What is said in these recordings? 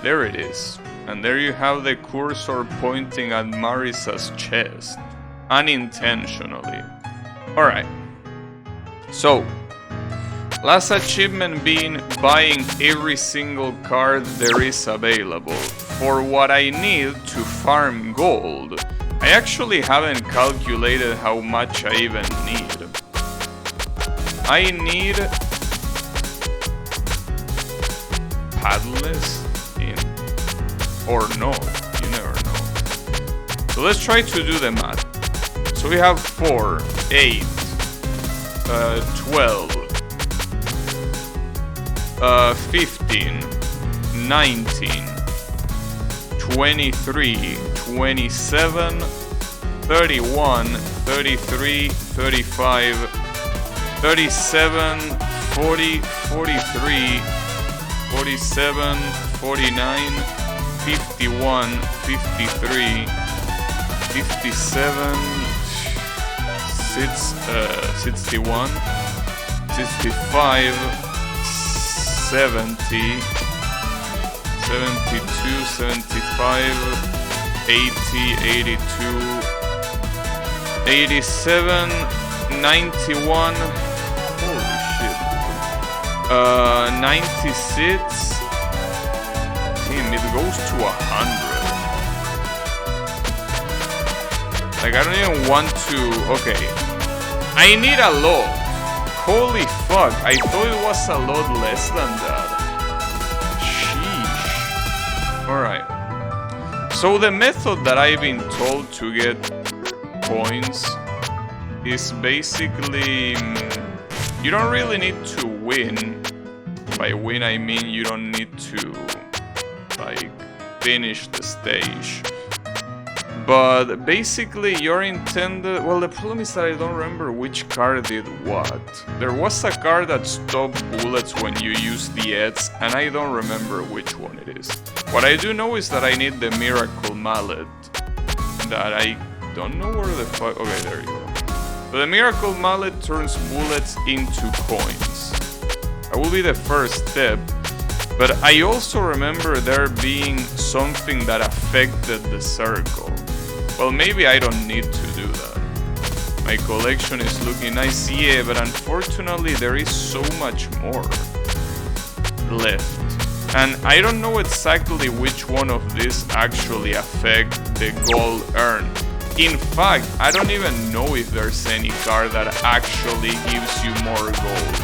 There it is. And there you have the cursor pointing at Marisa's chest. Unintentionally. Alright. So, last achievement being buying every single card there is available. For what I need to farm gold, I actually haven't calculated how much I even need. I need padless in, or no, you never know. So let's try to do the math. So we have 4, 8, 12, 15, 19, 23, 27, 31, 33, 35, 37, 40, 43, 47, 49, 51, 53, 57, 61, 65, 70, 72, 75, 80, 82, 87, 91, holy shit, 96, damn, it goes to 100. Like, I don't even want to, okay, I need a lot. Holy fuck, I thought it was a lot less than that. Sheesh. Alright. So the method that I've been told to get coins is basically... you don't really need to win. By win I mean you don't need to, like, finish the stage. But basically you're intended... well, the problem is that I don't remember which card did what. There was a card that stopped bullets when you use the Eds, and I don't remember which one it is. What I do know is that I need the Miracle Mallet. That I don't know where the fuck... okay, there you go. But the Miracle Mallet turns bullets into coins. That will be the first step. But I also remember there being something that affected the circle. Well, maybe I don't need to do that. My collection is looking nice, yeah, but unfortunately there is so much more left. And I don't know exactly which one of these actually affect the gold earned. In fact, I don't even know if there's any card that actually gives you more gold.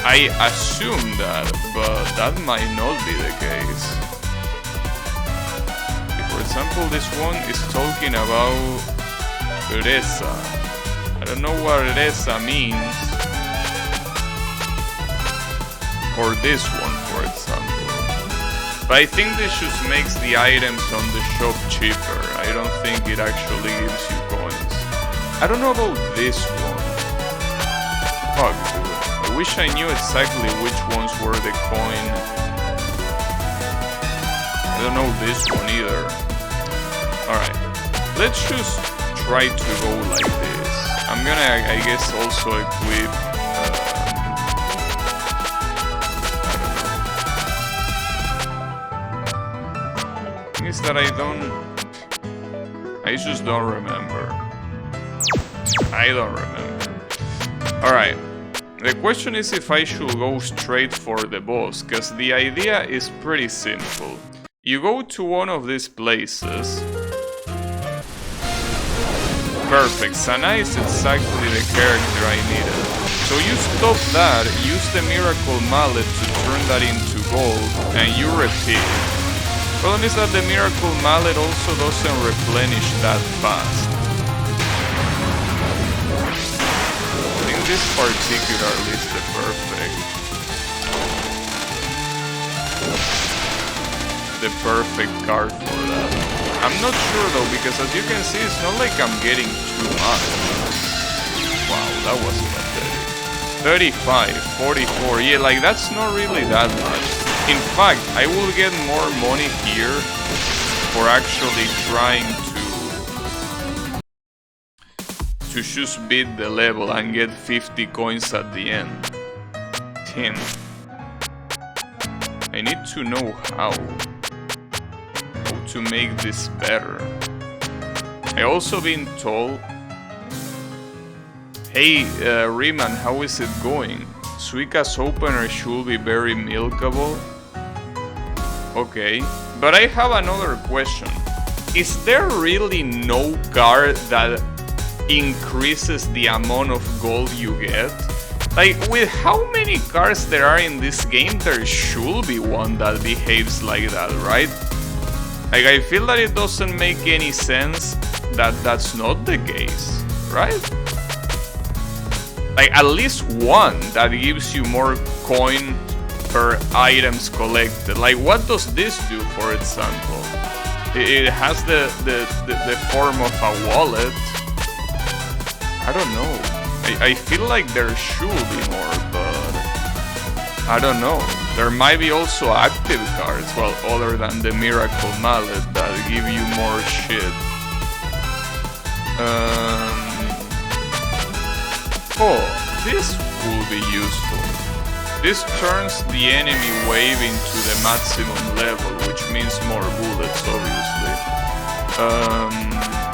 I assume that, but that might not be the case. For example, this one is talking about Reza. I don't know what Reza means. Or this one, for example. But I think this just makes the items on the shop cheaper. I don't think it actually gives you coins. I don't know about this one. Fuck, dude. I wish I knew exactly which ones were the coin. I don't know this one either. Alright, let's just try to go like this. I'm gonna, I guess, also equip... the thing is that I just don't remember. I don't remember. Alright. The question is if I should go straight for the boss, because the idea is pretty simple. You go to one of these places. Perfect, Sana is exactly the character I needed. So you stop that, use the Miracle Mallet to turn that into gold, and you repeat. Problem is that the Miracle Mallet also doesn't replenish that fast. I think this particularly is the perfect card for that. I'm not sure though, because as you can see, it's not like I'm getting too much. Wow, that was pathetic. 35, 44, yeah, like that's not really that much. In fact, I will get more money here for actually trying to just beat the level and get 50 coins at the end. 10. I I need to know how to make this better. I also been told, hey Riemann, how is it going? Suika's opener should be very milkable. Okay, but I have another question. Is there really no card that increases the amount of gold you get? Like, with how many cards there are in this game, there should be one that behaves like that, right? Like, I feel that it doesn't make any sense that that's not the case, right? Like, at least one that gives you more coin per items collected. Like, what does this do, for example? It has the form of a wallet. I don't know. I feel like there should be more, but I don't know. There might be also active cards, well, other than the Miracle Mallet, that give you more shit. Oh, this will be useful. This turns the enemy wave into the maximum level, which means more bullets, obviously.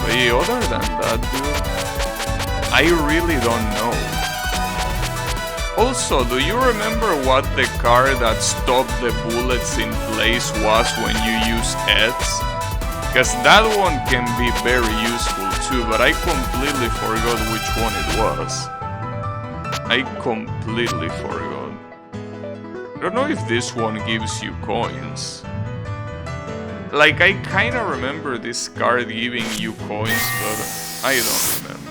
But yeah, other than that, dude, I really don't know. Also, do you remember what the card that stopped the bullets in place was when you use heads? Because that one can be very useful too, but I completely forgot which one it was. I completely forgot. I don't know if this one gives you coins. Like, I kinda remember this card giving you coins, but I don't remember.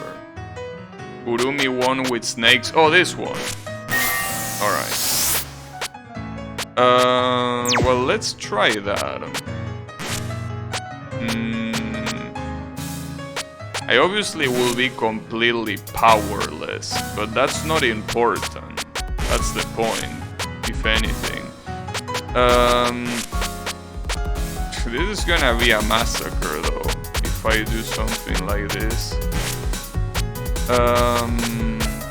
Urumi one with snakes. Oh, this one. Alright. Well, let's try that. I obviously will be completely powerless, but that's not important. That's the point, if anything. This is gonna be a massacre, though, if I do something like this.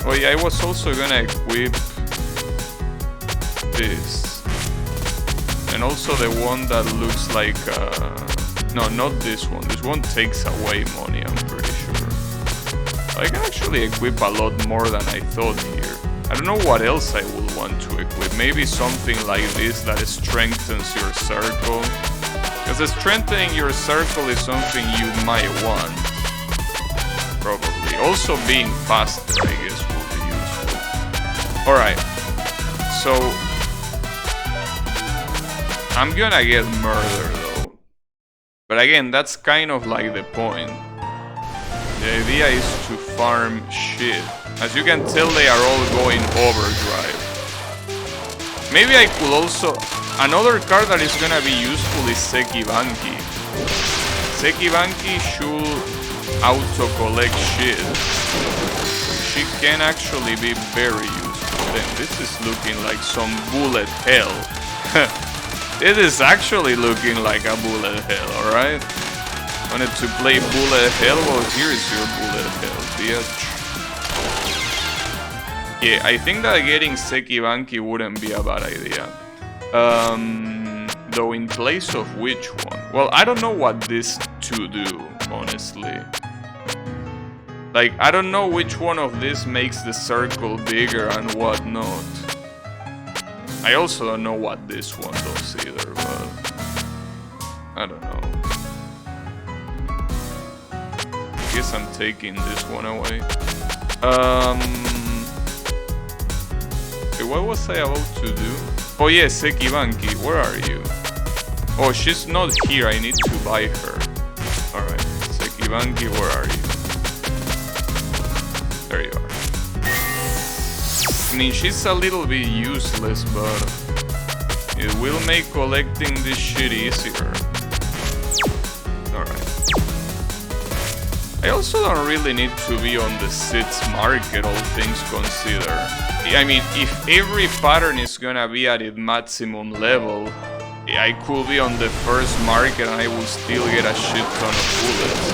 Oh yeah, I was also gonna equip this. And also the one that looks like, no, not this one. This one takes away money, I'm pretty sure. I can actually equip a lot more than I thought here. I don't know what else I would want to equip. Maybe something like this that strengthens your circle. Because strengthening your circle is something you might want. Probably. Also being faster, I guess, will be useful. Alright. So I'm gonna get murdered, though. But again, that's kind of like the point. The idea is to farm shit. As you can tell, they are all going overdrive. Maybe I could also... Another card that is gonna be useful is Sekibanki. Sekibanki should auto-collect shit. She can actually be very useful. Then this is looking like some bullet hell. It is actually looking like a bullet hell, alright? Wanted to play bullet hell? Well, here's your bullet hell, bitch. Yeah, I think that getting Sekibanki wouldn't be a bad idea. Though in place of which one? Well, I don't know what this two do, honestly. Like, I don't know which one of this makes the circle bigger and what not. I also don't know what this one does either, but... I don't know. I guess I'm taking this one away. What was I about to do? Oh yeah, Sekibanki, where are you? Oh, she's not here, I need to buy her. Alright, Sekibanki, where are you? There you are. I mean, she's a little bit useless, but it will make collecting this shit easier. Alright. I also don't really need to be on the 6th market, all things considered. I mean, if every pattern is gonna be at its maximum level, I could be on the 1st market and I will still get a shit ton of bullets.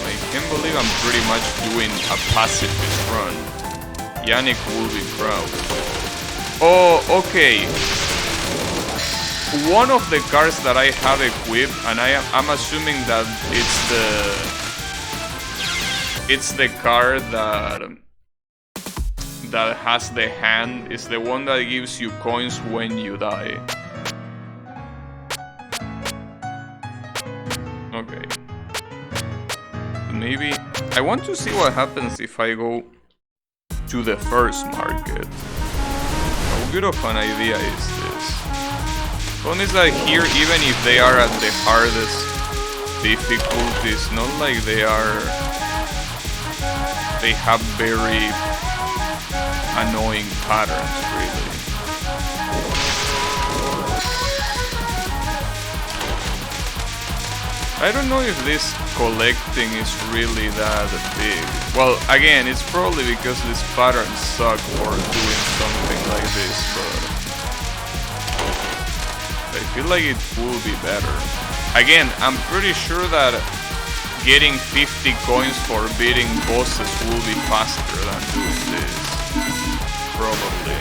I can't believe I'm pretty much doing a pacifist run. Yannick will be proud. Oh, okay. One of the cars that I have equipped, and I'm assuming that it's the car that has the hand, is the one that gives you coins when you die. Okay. Maybe I want to see what happens if I go to the first market. How good of an idea is this? One is that here, even if they are at the hardest difficulty, it's not like they have very annoying patterns, really. I don't know if this collecting is really that big. Well, again, it's probably because these patterns suck for doing something like this, but I feel like it will be better. Again, I'm pretty sure that getting 50 coins for beating bosses will be faster than doing this. Probably.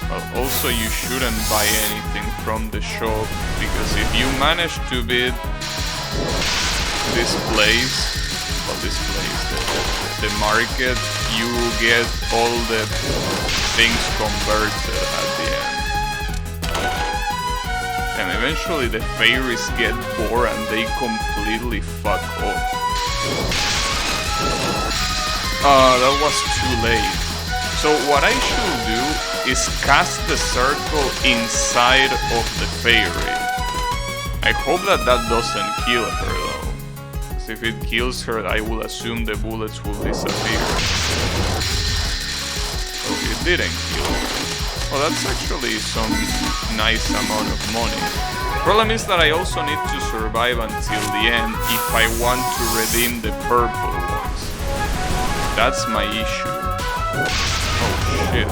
Well, also you shouldn't buy anything from the shop, because if you manage to beat this place, well, the market, you will get all the things converted at the end. And eventually the fairies get bored and they completely fuck off. That was too late. So what I should do is cast the circle inside of the fairy. I hope that doesn't kill her though. Because if it kills her, I will assume the bullets will disappear. Oh, it didn't kill her. Well, that's actually some nice amount of money. Problem is that I also need to survive until the end if I want to redeem the purple ones. That's my issue. Oh shit.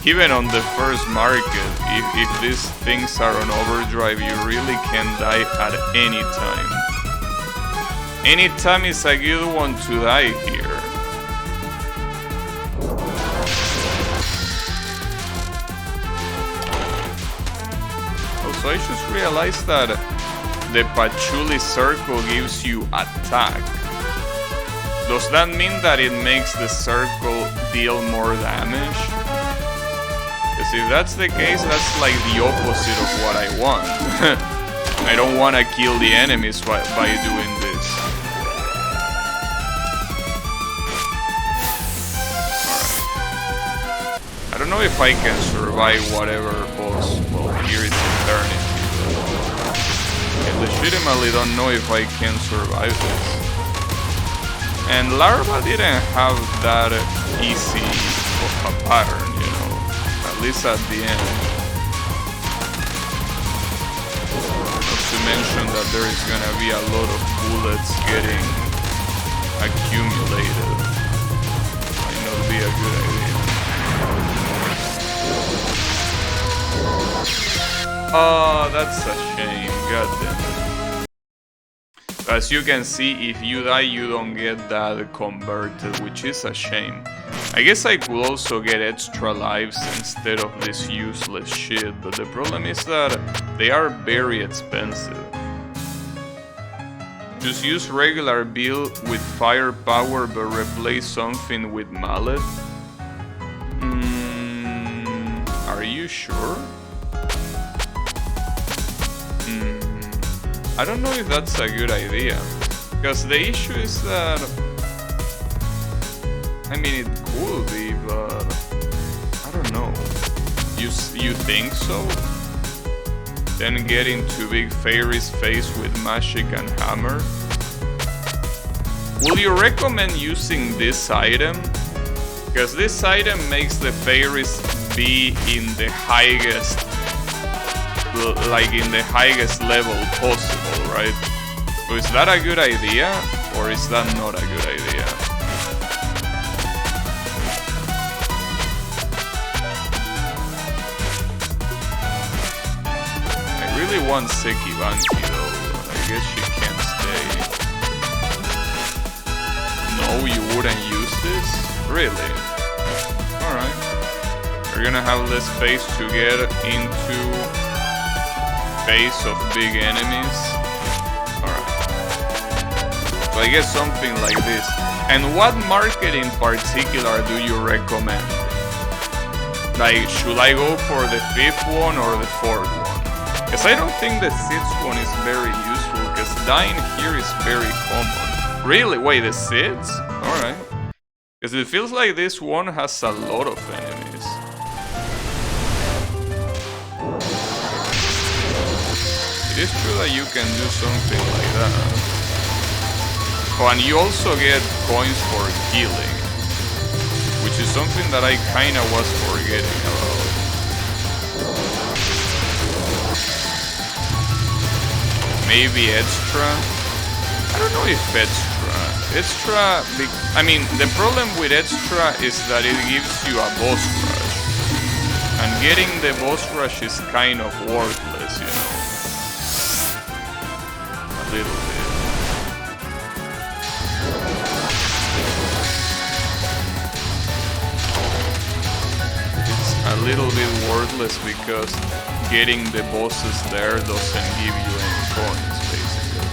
Even on the first market, if these things are on overdrive, you really can die at any time. Any time is a good one to die here. Also, I just realized that the patchouli circle gives you attack. Does that mean that it makes the circle deal more damage? Because if that's the case, that's like the opposite of what I want. I don't want to kill the enemies by doing this. Alright. I don't know if I can survive whatever boss. Well, here it's eternity. I legitimately don't know if I can survive this. And Larva didn't have that easy of a pattern, you know, at least at the end. Not to mention that there is gonna be a lot of bullets getting accumulated. Might not be a good idea. Oh, that's a shame, goddamn it. As you can see, if you die, you don't get that converted, which is a shame. I guess I could also get extra lives instead of this useless shit, but the problem is that they are very expensive. Just use regular bill with firepower, but replace something with mallet? Are you sure? I don't know if that's a good idea, because the issue is that, I mean, it could be, but I don't know. You think so? Then get into Big Fairy's face with magic and hammer? Will you recommend using this item? Because this item makes the fairies be in the highest, like in the highest level possible, right? So is that a good idea, or is that not a good idea? I really want Seki Banki though, but I guess she can't stay. you wouldn't use this? Really? Alright. We're gonna have less space to get into face of big enemies. Alright. So I guess something like this. And what market in particular do you recommend? Like, should I go for the 5th one or the 4th one? Because I don't think the 6th one is very useful, because dying here is very common. Really? Wait, the 6th? Alright. Because it feels like this one has a lot of enemies. It is true that you can do something like that. Oh, and you also get coins for healing, which is something that I kinda was forgetting about. Maybe extra? I don't know if extra... I mean, the problem with extra is that it gives you a boss rush. And getting the boss rush is kind of worthless, you know. A little bit. A little bit worthless because getting the bosses there doesn't give you any coins, basically.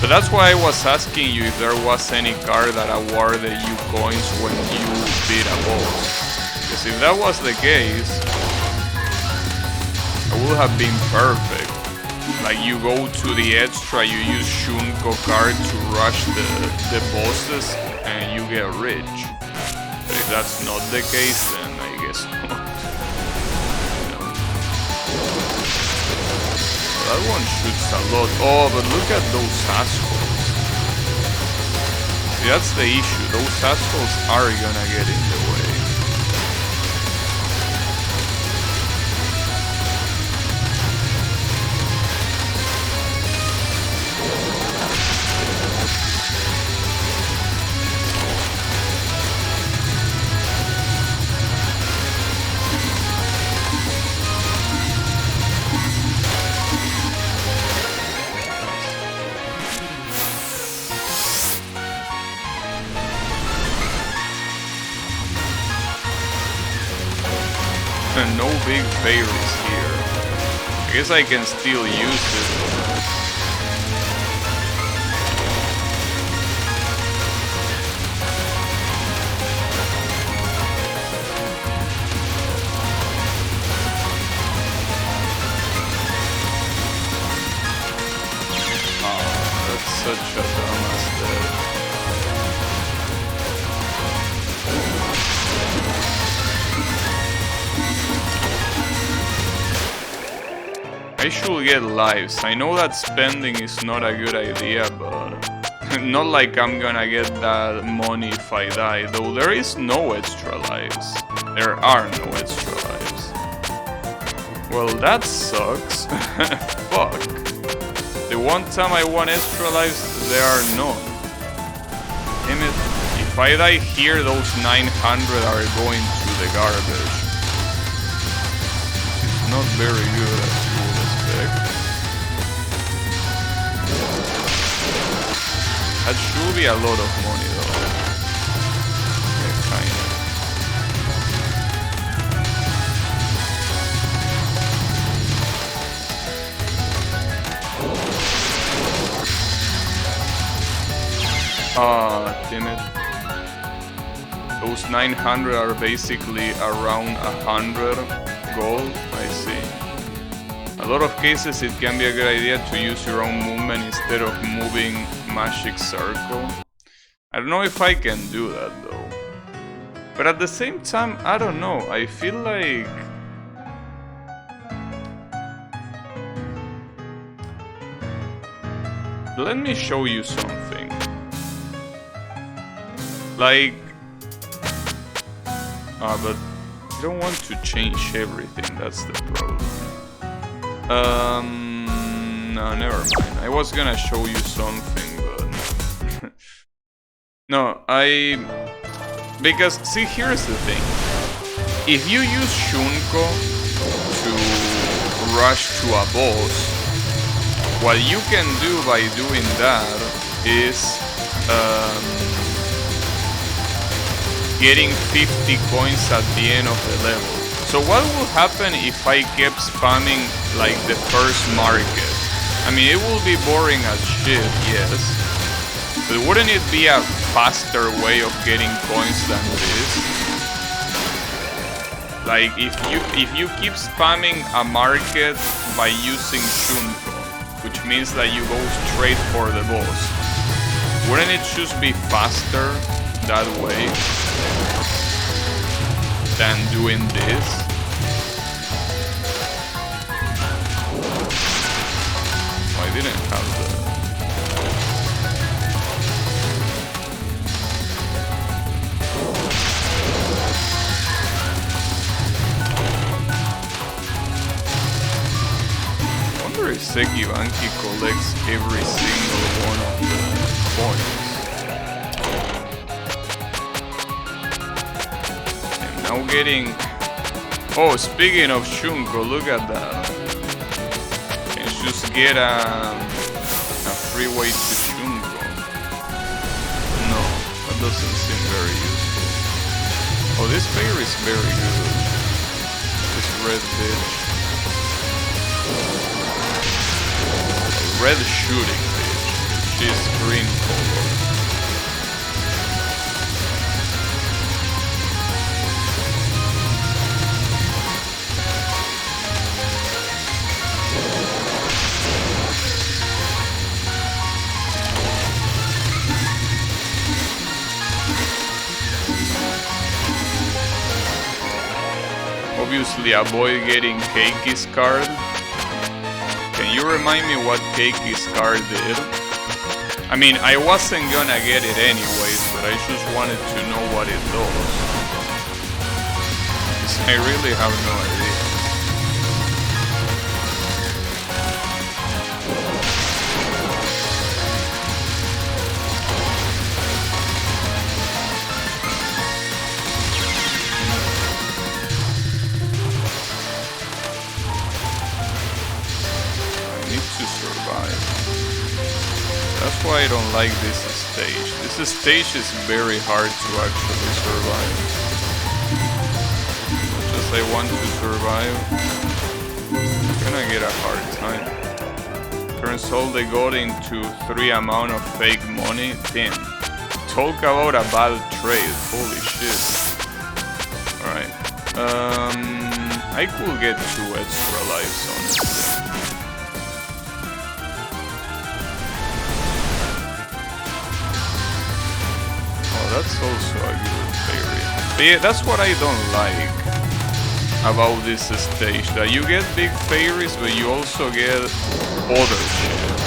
But that's why I was asking you if there was any card that awarded you coins when you beat a boss. Because if that was the case, it would have been perfect. Like, you go to the extra, you use Shunko card to rush the bosses, and you get rich. But if that's not the case, then I guess not. That one shoots a lot. Oh, but look at those assholes. See, that's the issue. Those assholes are gonna get in the way. And no big fairies here. I guess I can still use it. Oh, that's such a dumbass death. I should get lives. I know that spending is not a good idea, but not like I'm gonna get that money if I die. Though there is no extra lives. There are no extra lives. Well, that sucks. Fuck. The one time I want extra lives, there are none. Damn it. If I die here, those 900 are going to the garbage. It's not very good, as you would expect. That should be a lot of money, though. Yeah, kinda. Ah, damn it. Those 900 are basically around 100 gold, I see. A lot of cases it can be a good idea to use your own movement instead of moving magic circle. I don't know if I can do that though. But at the same time, I don't know, I feel like... Let me show you something. Like... but I don't want to change everything, that's the problem. No, never mind. I was gonna show you something, but... No, because, see, here's the thing. If you use Shunko to rush to a boss, what you can do by doing that is... getting 50 coins at the end of the level. So what will happen if I kept spamming like the first market? I mean, it will be boring as shit, yes. But wouldn't it be a faster way of getting coins than this? Like if you keep spamming a market by using Shunko, which means that you go straight for the boss, wouldn't it just be faster that way than doing this? Oh, I didn't have the... if Sekibanki collects every single one of the coins. And now getting... Oh, speaking of Shunko, look at that. Can you just get a free way to Shunko? No, that doesn't seem very useful. Oh, this player is very good. This red bitch. Red shooting bitch. She's green color. Obviously a boy getting Keiki's card. Can you remind me what Keiki's card did? I mean, I wasn't gonna get it anyways, but I just wanted to know what it does. I really have no idea. That's why I don't like this stage. This stage is very hard to actually survive. Just I want to survive, I'm gonna get a hard time. Turns all they got into 3 amount of fake money. Damn. Talk about a bad trade. Holy shit. Alright. I could get 2 extra lives honestly. That's also a good theory. But yeah, that's what I don't like about this stage. That you get big fairies, but you also get other shit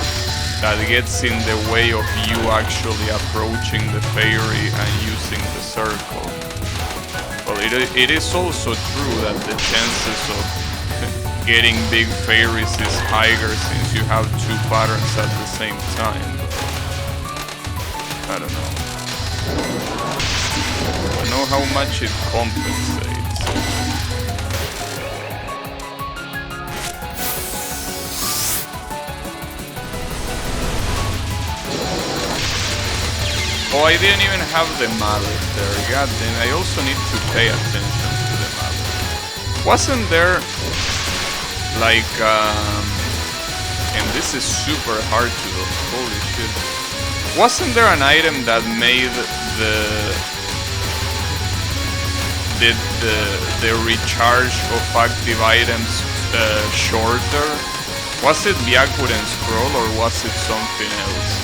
that gets in the way of you actually approaching the fairy and using the circle. Well, it is also true that the chances of getting big fairies is higher since you have 2 patterns at the same time. But I don't know. I know how much it compensates. Oh, I didn't even have the mallet there. God damn, I also need to pay attention to the mallet. Wasn't there like and this is super hard to do. Holy shit. Wasn't there an item that made the recharge of active items shorter? Was it Byakuren Scroll or was it something else?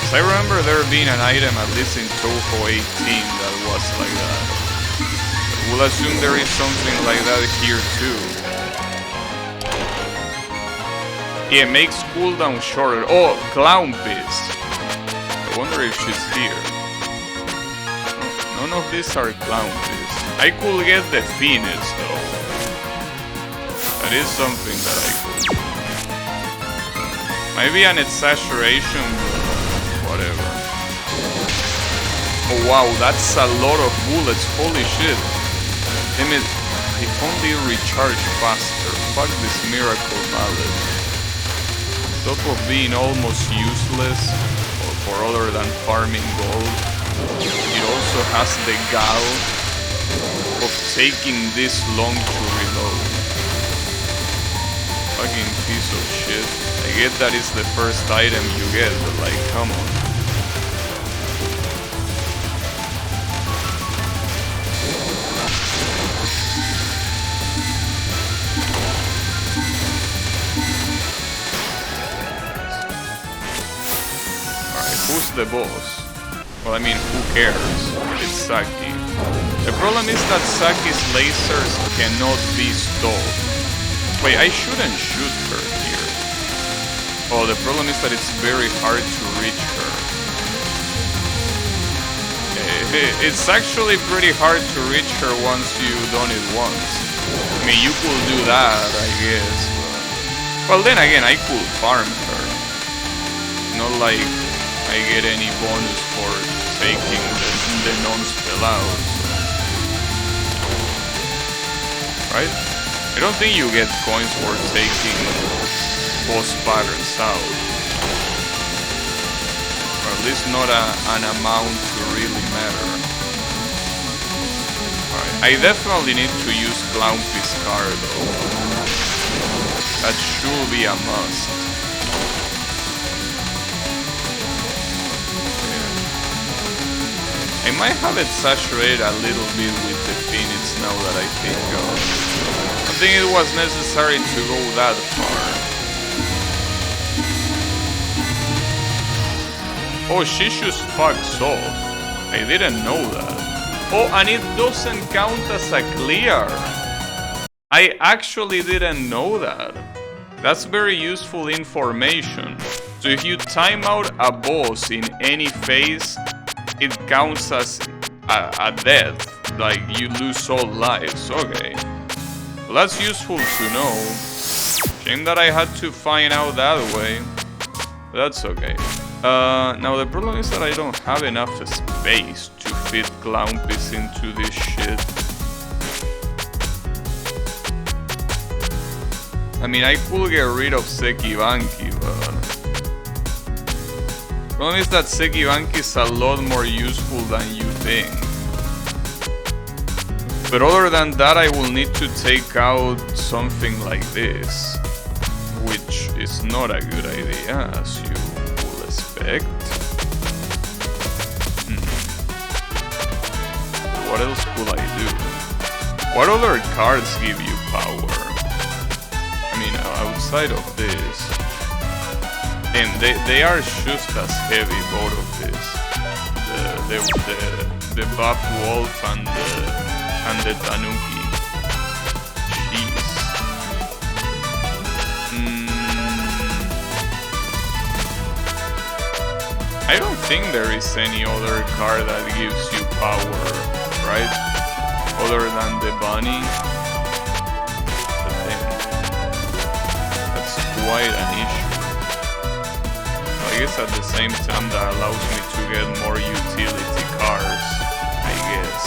Because I remember there being an item, at least in Touhou 18, that was like that. We'll assume there is something like that here too. Yeah, it makes cooldown shorter. Oh, Clown Piece. I wonder if she's here. None of these are Clown Piece. I could get the Phoenix though. That is something that I could do. Maybe an exaggeration, but whatever. Oh wow, that's a lot of bullets. Holy shit. Damn it. If only recharge faster. Fuck this miracle mallet. On top of being almost useless, or for other than farming gold, it also has the gall of taking this long to reload. Fucking piece of shit. I get that it's the first item you get, but like, come on. Alright, who's the boss? Well, I mean, who cares? It's Saki. The problem is that Saki's lasers cannot be stalled. Wait, I shouldn't shoot her here. Oh, the problem is that it's very hard to reach her. It's actually pretty hard to reach her once you've done it once. I mean, you could do that, I guess. But... well, then again, I could farm her. Not like I get any bonus for taking the non-spell out. Right? I don't think you get coins for taking boss patterns out. Or at least not an amount to really matter. Alright, I definitely need to use Clownfi's card though. That should be a must. I might have it saturated a little bit with the Phoenix now that I think of. I think it was necessary to go that far. Oh, she just fucks off. I didn't know that. Oh, and it doesn't count as a clear. I actually didn't know that. That's very useful information. So if you time out a boss in any phase, it counts as a death, like you lose all lives. Okay, well, that's useful to know. Shame that I had to find out that way, but that's okay. Now the problem is that I don't have enough space to fit Clownfi's into this shit. I mean, I could get rid of Sekibanki, but... the problem is that Sekibanki is a lot more useful than you think. But other than that, I will need to take out something like this, which is not a good idea, as you will expect. What else could I do? What other cards give you power? I mean, outside of this. And they are just as heavy, both of these. The Buff Wolf and the Tanuki. Jeez. I don't think there is any other card that gives you power, right? Other than the bunny. The thing. That's quite an issue. I guess at the same time that allows me to get more utility cards, I guess.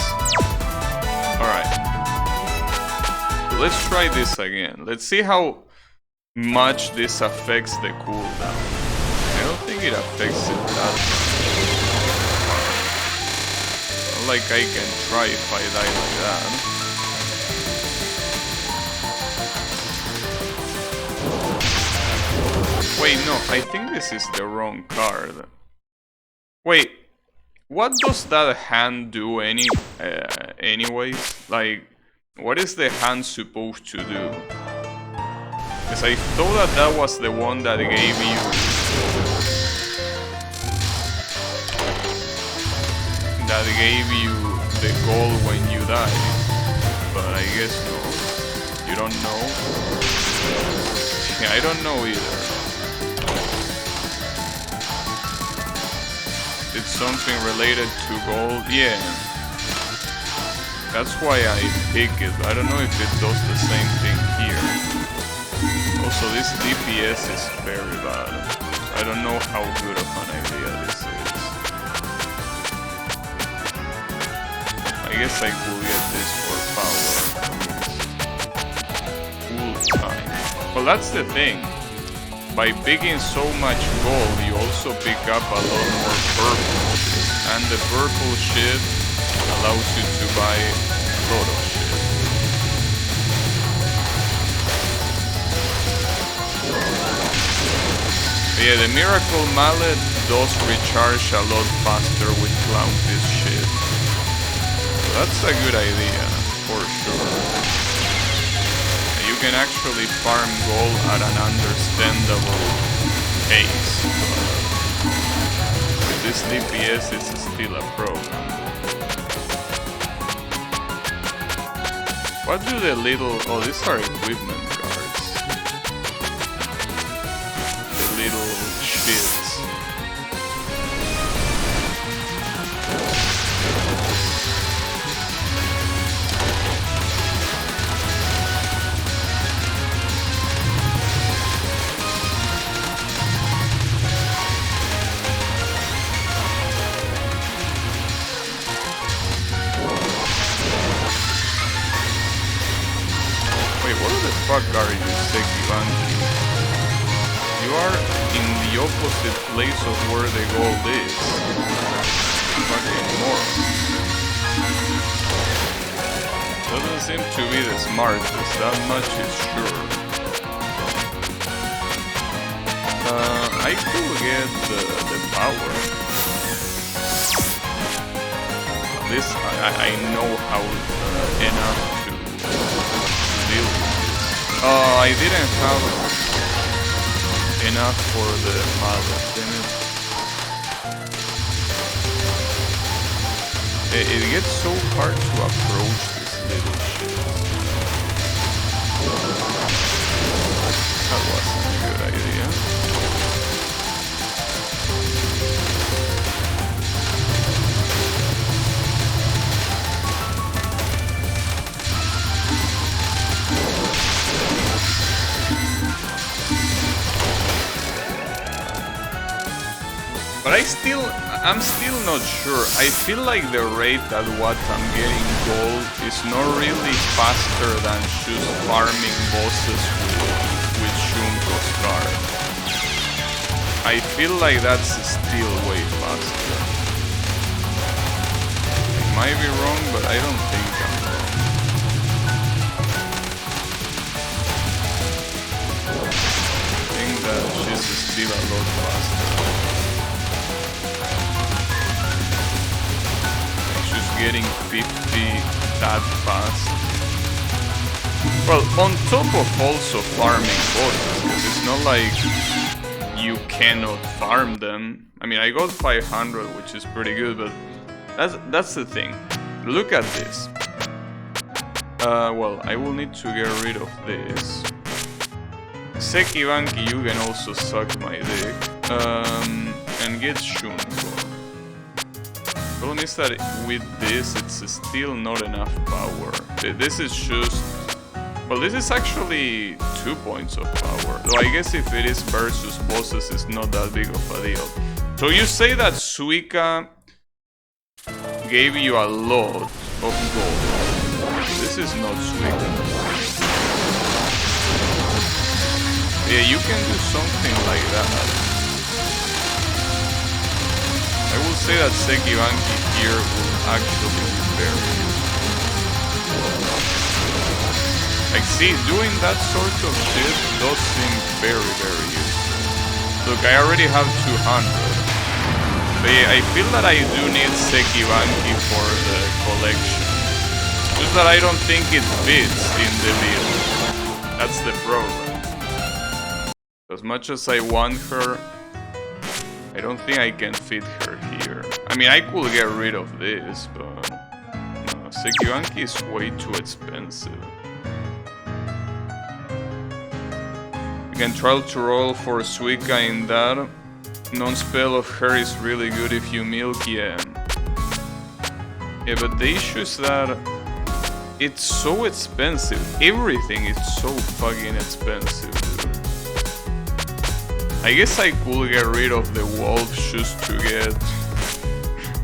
Alright. Let's try this again. Let's see how much this affects the cooldown. I don't think it affects it that much. Not like I can try if I die like that. Wait, no, I think this is the wrong card. Wait, what does that hand do anyways? Like, what is the hand supposed to do? Because I thought that that was the one that gave you... that gave you the gold when you die. But I guess no. You don't know? Yeah, I don't know either. It's something related to gold, yeah. That's why I pick it. I don't know if it does the same thing here. Also, this DPS is very bad. I don't know how good of an idea this is. I guess I could get this for power. Cool time. Well, that's the thing. By picking so much gold, you also pick up a lot more purple shit. And the purple shit allows you to buy a lot of shit. But yeah, the Miracle Mallet does recharge a lot faster with Clownfish shit. So that's a good idea, for sure. You can actually farm gold at an understandable pace. With this DPS, it's still a problem. What do the little... Oh, these are equipment cards. The little shits. What are you, Sekibanki? You are in the opposite place of where the gold is. Fucking moron. Doesn't seem to be the smartest, that much is sure. I could get the power. At least I know how enough to deal with. Oh, I didn't have enough for the mallet, damn it. It gets so hard to approach this little shit. That wasn't a good idea. But I'm still not sure. I feel like the rate at what I'm getting gold is not really faster than just farming bosses with Shunko's card. I feel like that's still way faster. I might be wrong, but I don't think I'm wrong. I think that she's still a lot faster. Getting 50 that fast. Well, on top of also farming bosses, because it's not like you cannot farm them. I mean, I got 500, which is pretty good, but that's the thing. Look at this. Well, I will need to get rid of this. Sekibanki, you can also suck my dick. And get Shunko. The problem is that with this, it's still not enough power. This is just... Well, this is actually 2 points of power. Though I guess if it is versus bosses, it's not that big of a deal. So you say that Suika gave you a lot of gold. This is not Suika. Yeah, you can do something like that. I will say that Sekibanki here will actually be very useful. Like, see, doing that sort of shit does seem very, very useful. Look, I already have 200. But yeah, I feel that I do need Sekibanki for the collection. Just that I don't think it fits in the build. That's the problem. As much as I want her, I don't think I can fit her here. I mean, I could get rid of this, but no, Sekibanki is way too expensive. You can try to roll for Suika in that. Non-spell of her is really good if you milk, yeah. Yeah, but the issue is that it's so expensive. Everything is so fucking expensive, dude. I guess I could get rid of the wolf just to get...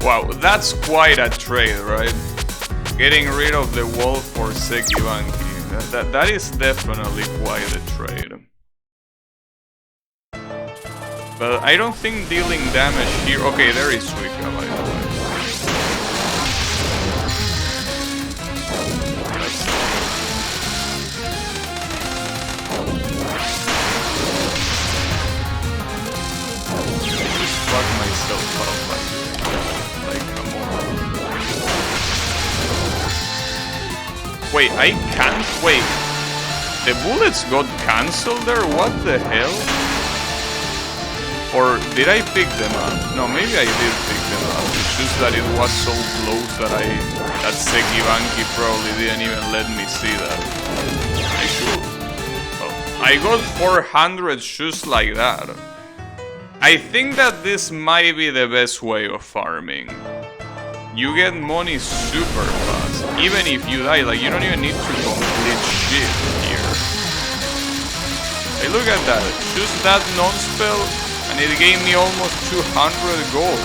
Wow, that's quite a trade, right? Getting rid of the wolf for Sekibanki. That is definitely quite a trade. But I don't think dealing damage here... Okay, there is Suika, by the way. Wait, I can't... Wait. The bullets got cancelled there? What the hell? Or did I pick them up? No, maybe I did pick them up. It's just that it was so close that that Sekibanki probably didn't even let me see that. I should... Well, I got 400 just like that. I think that this might be the best way of farming. You get money super fast. Even if you die, like, you don't even need to complete shit here. Hey, look at that. Just that non-spell, and it gave me almost 200 gold.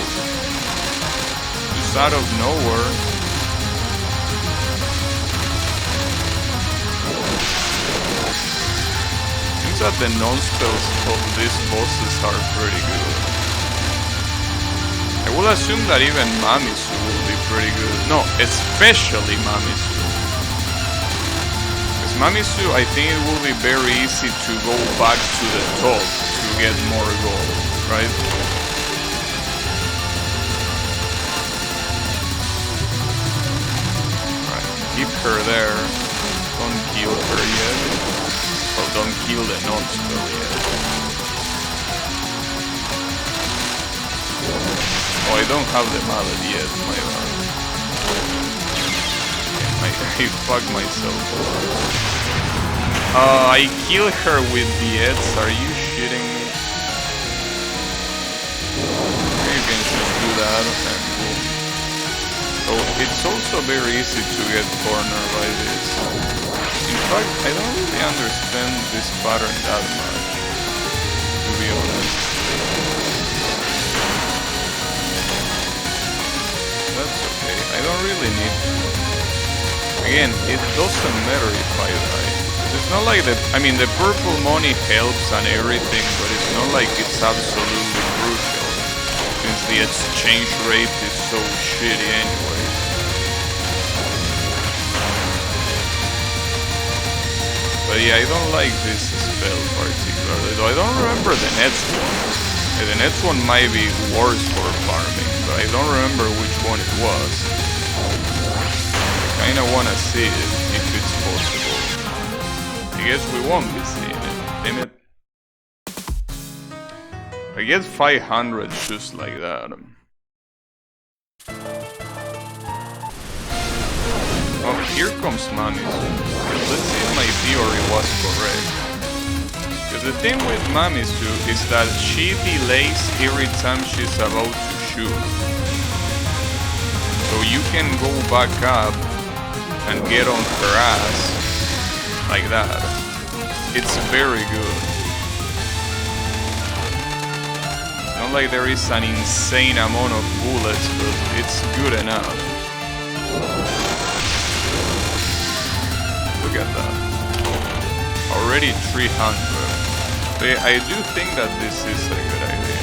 Just out of nowhere. Seems that the non-spells of these bosses are pretty good. I will assume that even Mamisu will be pretty good. No, especially Mamisu. Because Mamisu, I think it will be very easy to go back to the top to get more gold, right? Alright, keep her there. Don't kill her yet. Well, don't kill the non-spell yet. Oh, I don't have the mallet yet, my bad. I fucked myself. I kill her with the Eds, are you shitting me? You can just do that and boom. So it's also very easy to get cornered by this. In fact, I don't really understand this pattern that much, to be honest. That's okay, I don't really need to. Again, it doesn't matter if I die. It's not like I mean, the purple money helps and everything, but it's not like it's absolutely crucial, since the exchange rate is so shitty anyway. But yeah, I don't like this spell particularly, though I don't remember the next one. Yeah, the next one might be worse for farming, but I don't remember which one it was. I kinda wanna see it, if it's possible. I guess we won't be seeing it, damn it. I get 500 just like that. Oh, here comes Mamisu. Let's see if my theory was correct. Because the thing with Mamisu is that she delays every time she's about to shoot. So you can go back up and get on her ass like that. It's very good. It's not like there is an insane amount of bullets, but it's good enough. Look at that. Already 300. But I do think that this is a good idea.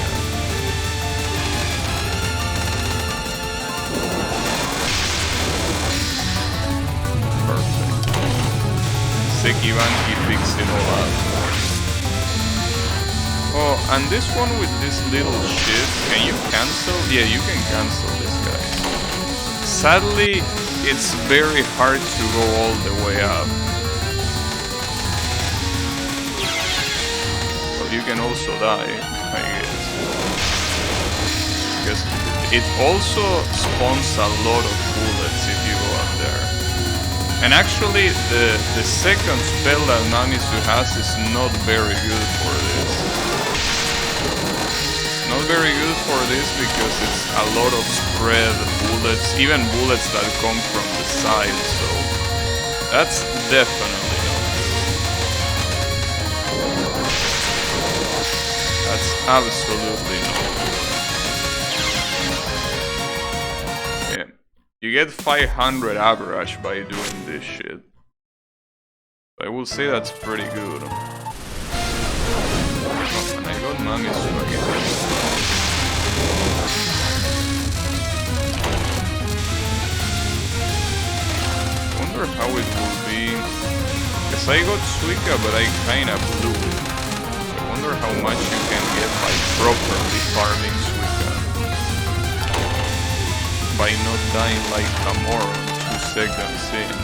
Perfect. Sekibanki picks it all up. Oh, and this one with this little shit, can you cancel? Yeah, you can cancel this guy. Sadly, it's very hard to go all the way up. But you can also die, I guess. Because it also spawns a lot of bullets if you go up there. And actually, the second spell that Mamisu has is not very good for this. Not very good for this because it's a lot of spread bullets, even bullets that come from the side, so that's definitely not good. That's absolutely not good. Yeah. You get 500 average by doing this shit. I will say that's pretty good. Oh, and I got Mamisu again. I wonder how it will be. Because I got Suika, but I kinda blew it. So I wonder how much you can get by properly farming Suika. By not dying like a moron 2 seconds in.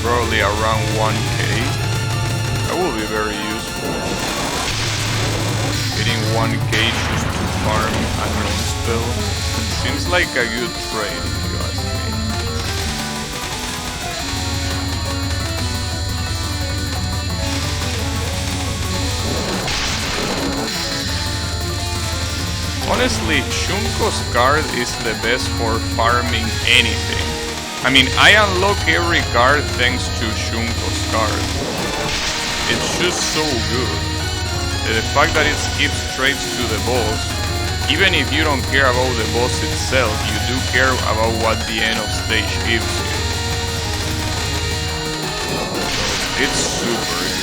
probably around 1k. That will be very useful. Getting 1k just to farm unknown spells seems like a good trade if you ask me. Honestly, Shunko's card is the best for farming anything. I mean, I unlock every card thanks to Shunko's card. It's just so good. The fact that it skips straight to the boss, even if you don't care about the boss itself, you do care about what the end of stage gives you. It's super good.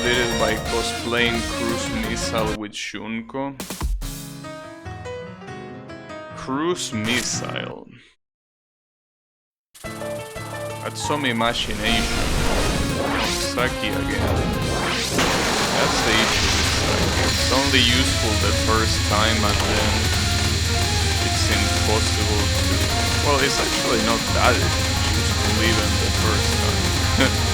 Did it by cosplaying Cruise Missile with Shunko. Cruise Missile. That's some imagination. Saki again. That's the issue with Saki. It's only useful the first time and then it's impossible to... Well, it's actually not that useful even the first time.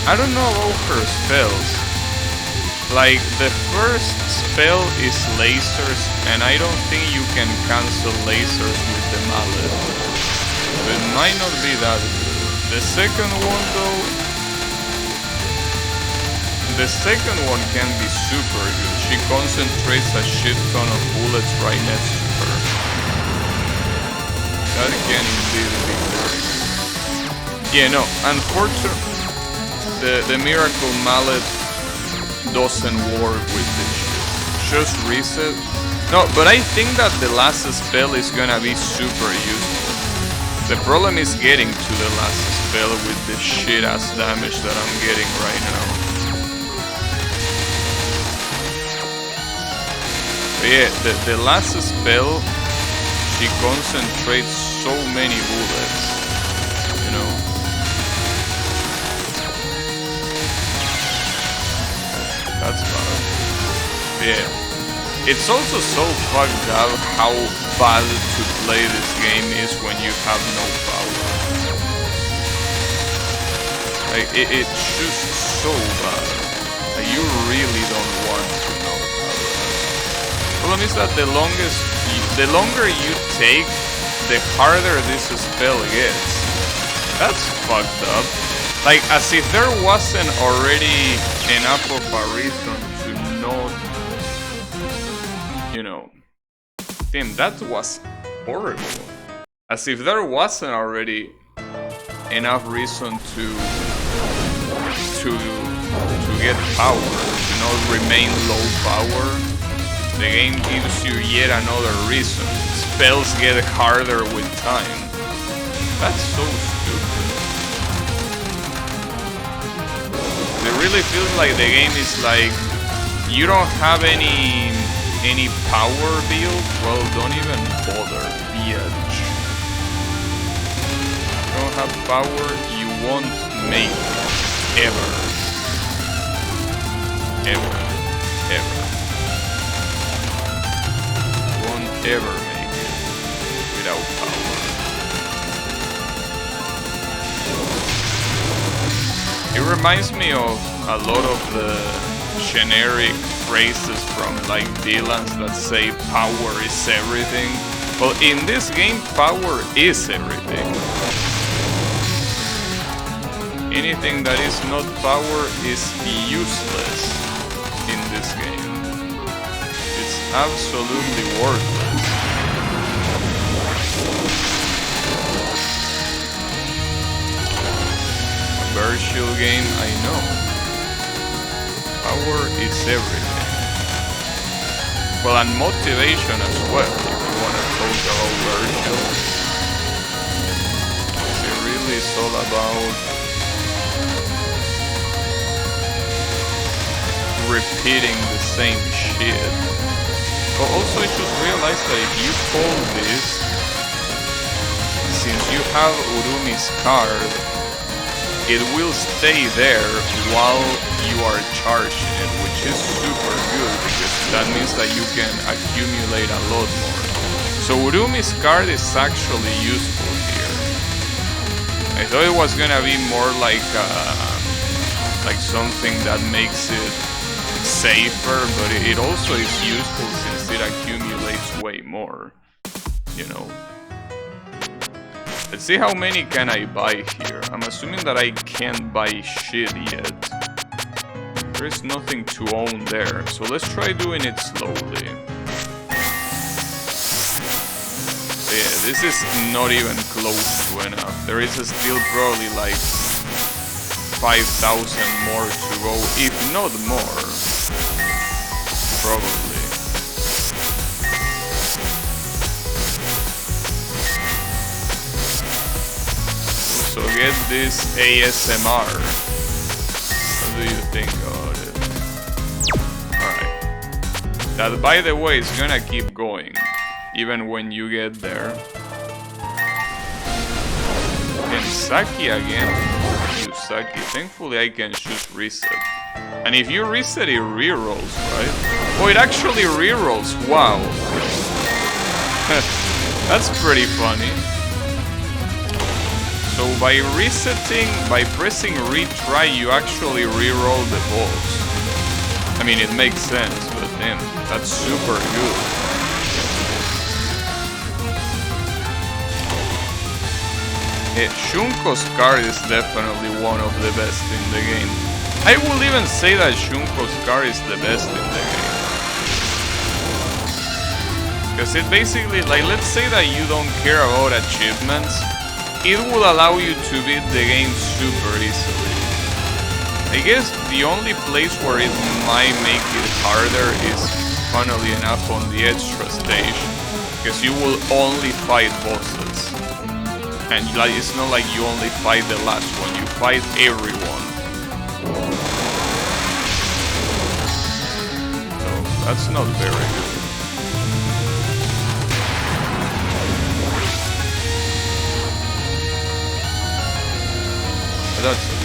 I don't know about her spells. Like, the first spell is lasers, and I don't think you can cancel lasers with the mallet. So it might not be that good. The second one though... The second one can be super good. She concentrates a shit ton of bullets right next to her. That can indeed be very good. Yeah, no, unfortunately... The Miracle Mallet doesn't work with this shit. Just reset. No, but I think that the last spell is gonna be super useful. The problem is getting to the last spell with the shit-ass damage that I'm getting right now. But yeah, the last spell, she concentrates so many bullets, you know. That's bad. Yeah. It's also so fucked up how bad to play this game is when you have no power. Like, it's just so bad. Like, you really don't want to know power. The problem is that the longer you take, the harder this spell gets. That's fucked up. Like, as if there wasn't already enough of a reason to not, you know. Damn, that was horrible. As if there wasn't already enough reason to get power, to not remain low power. The game gives you yet another reason. Spells get harder with time. That's so stupid. It really feels like the game is like, you don't have any power build? Well, don't even bother, bitch. You don't have power, you won't make it. Ever. Ever. Ever. You won't ever make it without power. It reminds me of a lot of the generic phrases from like Dylan's that say power is everything. Well, in this game, power is everything. Anything that is not power is useless in this game. It's absolutely worthless. Virtual game, I know. Power is everything. Well, and motivation as well, if you want to talk about virtual. It really is all about repeating the same shit. But also I just realized that if you hold this, since you have Urumi's card, it will stay there while you are charging it, which is super good because that means that you can accumulate a lot more. So Urumi's card is actually useful here. I thought it was gonna be more like something that makes it safer, but it also is useful since it accumulates way more, you know. Let's see how many can I buy here. I'm assuming that I can't buy shit yet. There is nothing to own there, so let's try doing it slowly. Yeah, this is not even close to enough. There is still probably like 5,000 more to go, if not more. Probably. So get this ASMR. What do you think about it? Alright. That, by the way, is gonna keep going, even when you get there. And Saki again. Saki. Thankfully I can just reset. And if you reset, it rerolls, right? Oh, it actually rerolls. Wow. That's pretty funny. So by resetting, by pressing retry, you actually reroll the balls. I mean, it makes sense, but damn, that's super good. Shunko's card is definitely one of the best in the game. I will even say that Shunko's card is the best in the game. Because it basically, like, let's say that you don't care about achievements, it will allow you to beat the game super easily. I guess the only place where it might make it harder is, funnily enough, on the extra stage. Because you will only fight bosses. And like, it's not like you only fight the last one, you fight everyone. So that's not very good. But that's okay.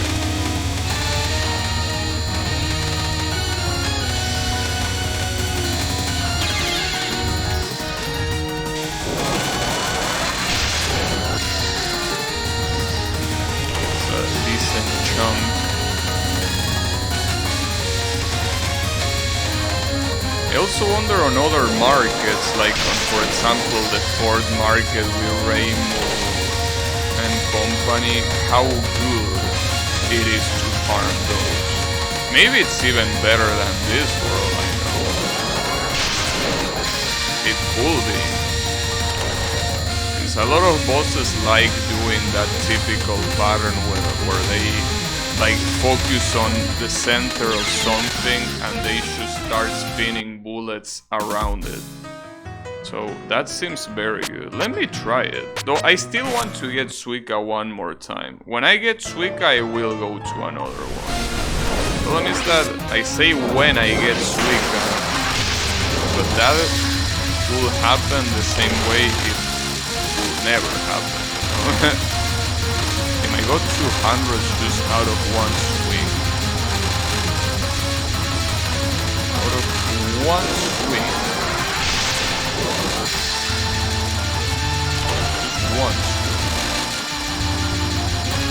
I also wonder on other markets, like on, for example, the Ford market with Rainbow and company, how good it is to farm those. Maybe it's even better than this for all I know. It could be. Because a lot of bosses like doing that typical pattern where they like focus on the center of something and they should start spinning bullets around it. So that seems very good. Let me try it. Though I still want to get Suika one more time. When I get Suika, I will go to another one. The problem is that I say when I get Suika, but that will happen the same way it will never happen. I got 200 just out of one swing. Out of one swing. One swing.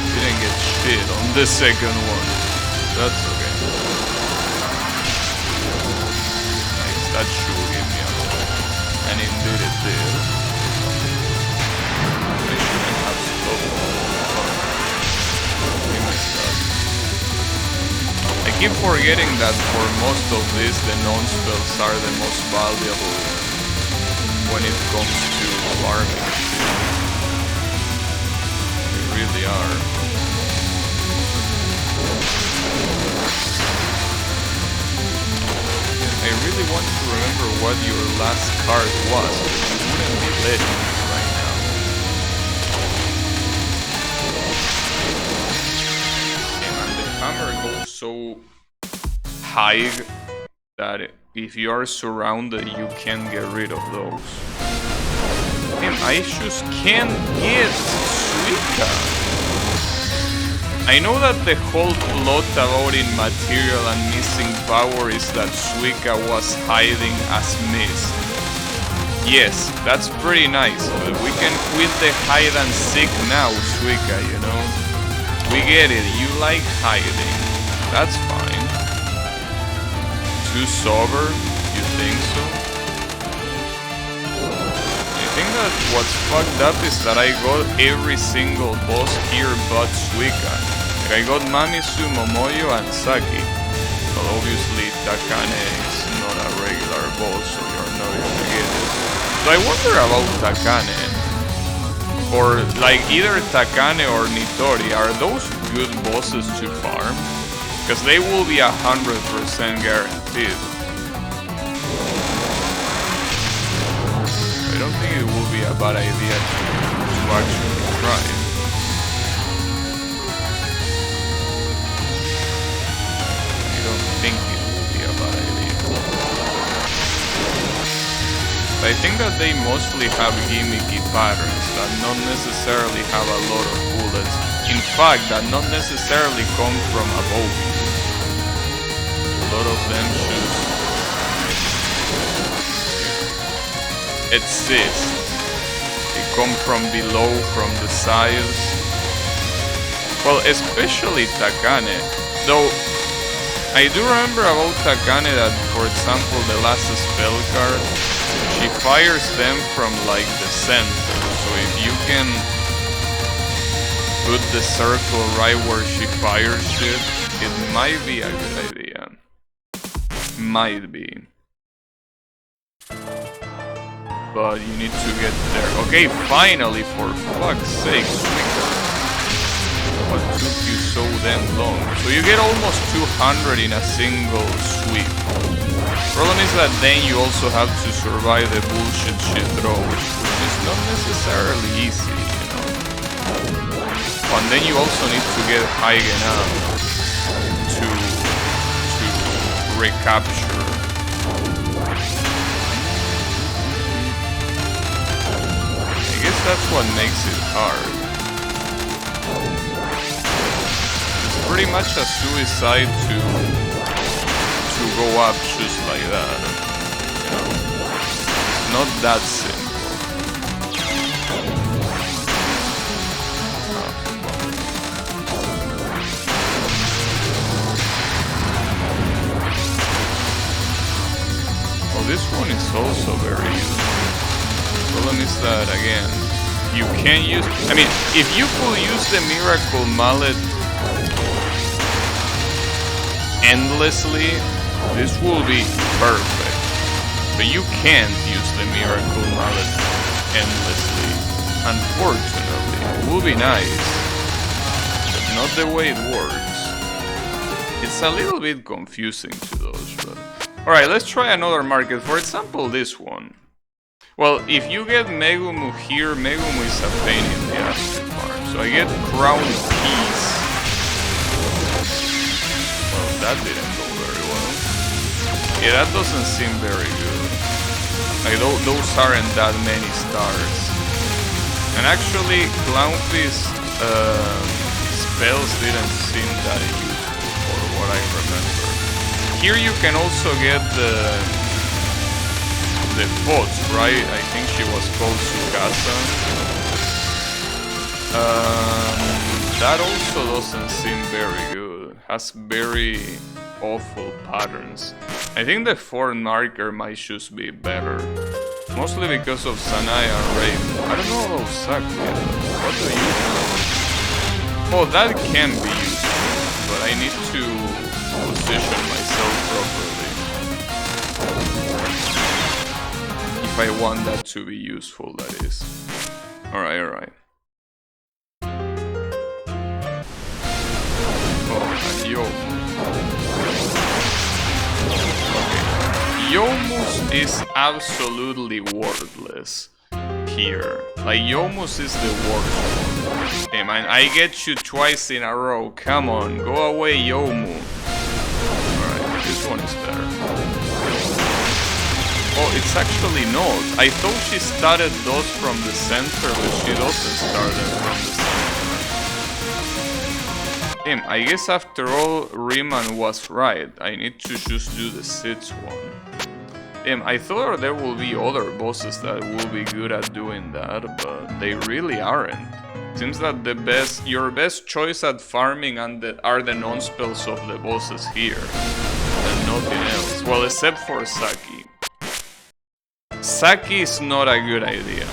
Didn't get shit on the second one. That's okay. Nice, that should give me a lot. And indeed it did. I shouldn't have stopped. I keep forgetting that for most of this, the non-spells are the most valuable when it comes to farming. They really are. I really want to remember what your last card was, but you wouldn't be legends right now. Hammer goes so high that if you are surrounded, you can get rid of those. Damn, I just can't get Suika. I know that the whole plot about immaterial and missing power is that Suika was hiding as mist. Yes, that's pretty nice, but we can quit the hide and seek now, Suika, you know? We get it, you like hiding. That's fine. Too sober? You think so? I think that what's fucked up is that I got every single boss here but Suika. Like I got Mamisu, Momoyo, and Saki. But obviously Takane is not a regular boss, so you're not gonna get it. So I wonder about Takane. Or like either Takane or Nitori, are those good bosses to farm? Because they will be 100% guaranteed. I don't think it will be a bad idea to actually try it. I don't think it will be a bad idea. I think that they mostly have gimmicky patterns that not necessarily have a lot of bullets. In fact, that not necessarily come from above. A lot of them should exist. They come from below, from the sides. Well, especially Takane. Though, I do remember about Takane that, for example, the last spell card, she fires them from like the center. So if you can put the circle right where she fires it, it might be a good idea. Might be. But you need to get there. Okay, finally, for fuck's sake, Suika. What took you so damn long? So you get almost 200 in a single sweep. Problem is that then you also have to survive the bullshit shit throw, which is not necessarily easy, you know. And then you also need to get high enough to recapture. I guess that's what makes it hard. It's pretty much a suicide to go up just like that. You know? It's not that simple. Oh, this one is also very useful. The problem is that, again, you can't use... I mean, if you could use the Miracle Mallet endlessly, this will be perfect. But you can't use the Miracle Mallet endlessly. Unfortunately. It will be nice, but not the way it works. It's a little bit confusing to those, but... Alright, let's try another market. For example, this one. Well, if you get Megumu here, Megumu is a pain in the ass to farm. So I get Crown Piece. Well, that didn't go very well. Yeah, that doesn't seem very good. Like, those aren't that many stars. And actually, Clownfish spells didn't seem that useful for what I remember. Here you can also get the pots, right? I think she was called Tsukasa. That also doesn't seem very good. Has very awful patterns. I think the foreign marker might just be better. Mostly because of Sanaya and Raven. I don't know about Saki. What do you know? Oh, that can be useful, but I need to position myself properly. If I want that to be useful, that is. Alright, alright. Oh, and Yomu. Okay. Yomus is absolutely worthless here. Like, Yomus is the worst one. Hey man, I get you twice in a row. Come on, go away, Yomu. Alright, this one is better. Oh, it's actually not. I thought she started those from the center, but she doesn't start them from the center. Damn, I guess after all, Riemann was right. I need to just do the 6th one. Damn, I thought there will be other bosses that will be good at doing that, but they really aren't. Seems that your best choice at farming are the non-spells of the bosses here, and nothing else. Well, except for Saki. Saki is not a good idea.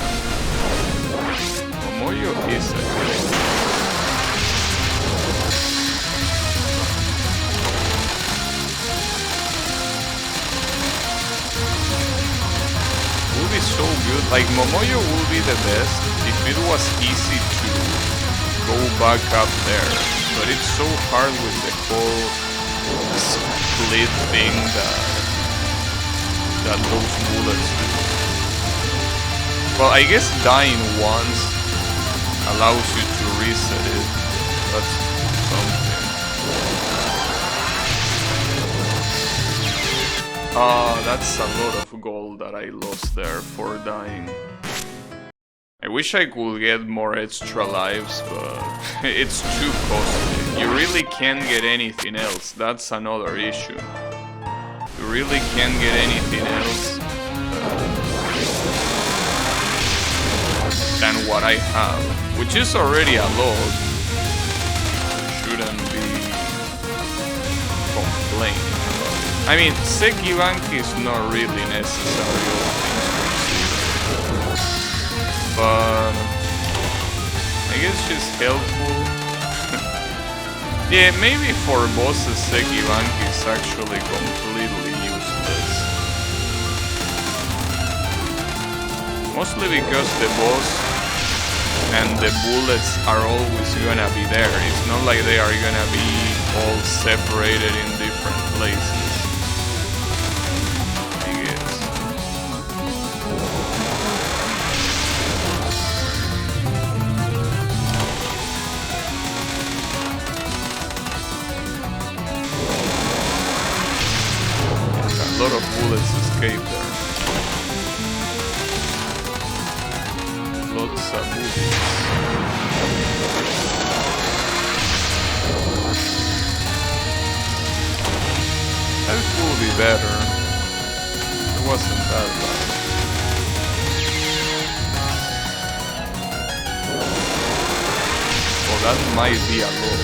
Momoyo is a good idea. Will be so good. Like, Momoyo will be the best if it was easy to go back up there. But it's so hard with the whole split thing that those bullets do. Well, I guess dying once allows you to reset it. That's something. That's a lot of gold that I lost there for dying. I wish I could get more extra lives, but it's too costly. You really can't get anything else, that's another issue. You really can't get anything else than what I have, which is already a lot. Shouldn't be complaining. I mean, Sekibanki is not really necessary, all things considered. But I guess she's helpful. Yeah, maybe for bosses, Sekibanki is actually completely useless. Mostly because the boss and the bullets are always gonna be there. It's not like they are gonna be all separated in different places. A lot of bullets escape there. Lots of bullets. That will be better. It wasn't that bad. Well, that might be a lot.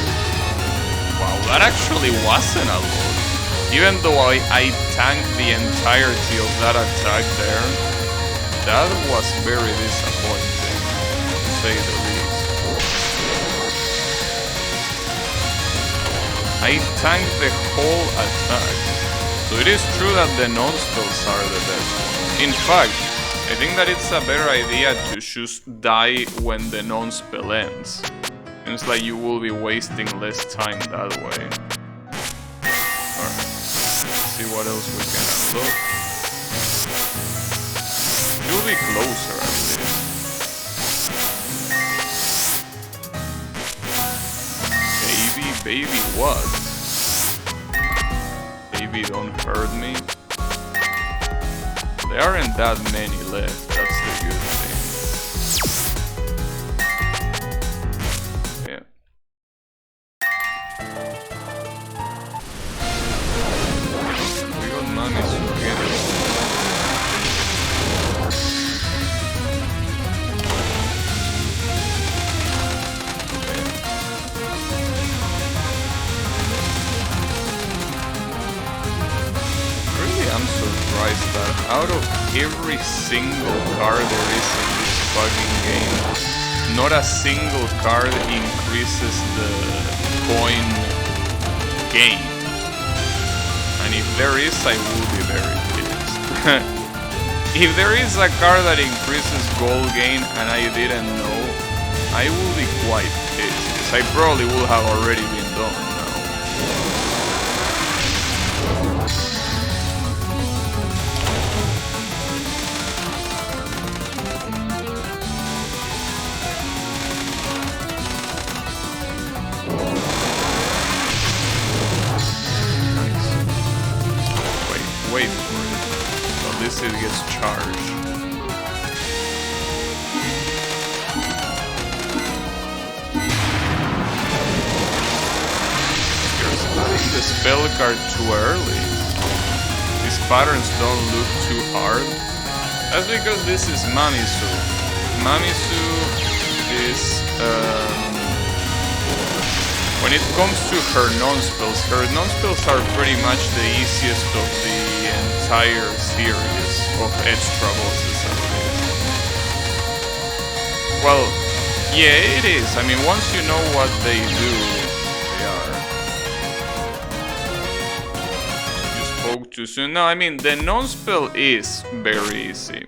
Wow, that actually wasn't a lot. Even though I tanked the entirety of that attack there, that was very disappointing, to say the least. I tanked the whole attack, so it is true that the non-spells are the best one. In fact, I think that it's a better idea to just die when the non-spell ends. Seems like you will be wasting less time that way. See what else we can unlock. You'll be closer at least. Baby what? Baby don't hurt me. There aren't that many left, that's the good thing. Yeah. That out of every single card there is in this fucking game, not a single card increases the coin gain. And if there is, I will be very pissed. If there is a card that increases gold gain and I didn't know, I will be quite pissed, because I probably will have already been done now. Wait for it. So this unless it gets charged. You're starting the spell card too early. These patterns don't look too hard. That's because this is Mamisu. Mamisu is... when it comes to her non-spells are pretty much the easiest of the entire series of extra bosses at least. Well, yeah, it is. I mean, once you know what they do, they are. You spoke too soon. No, I mean, the non-spell is very easy.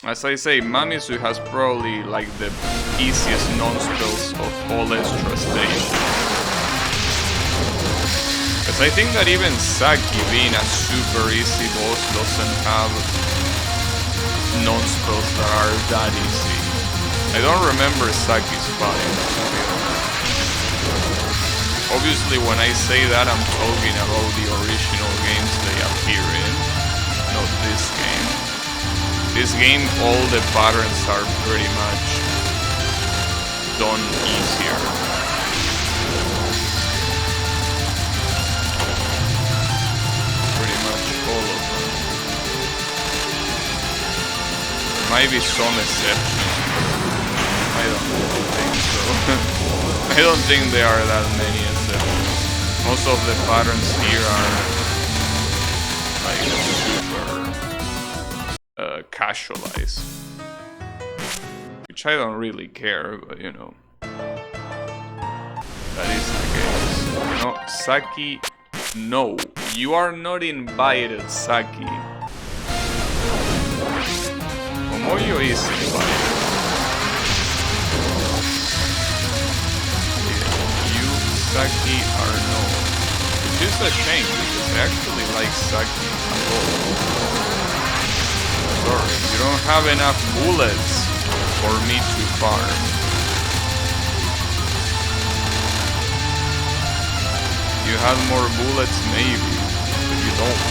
As I say, Mamisu has probably like the easiest non-spells of all extra stations. Because I think that even Saki, being a super easy boss, doesn't have non-spells that are that easy. I don't remember Saki's fight, to be honest. Obviously, when I say that, I'm talking about the original games they appear in, not this game. This game, all the patterns are pretty much done easier. Pretty much all of them. There might be some exceptions, but I don't really think so. I don't think there are that many exceptions. Most of the patterns here are like super casualized, which I don't really care, but you know, that is the case. No, Saki, no, you are not invited, Saki. Momoyo is invited. You, Saki, are no. Which is a shame, because I actually like Saki a lot. Sorry, you don't have enough bullets for me to farm. You had more bullets maybe, but you don't.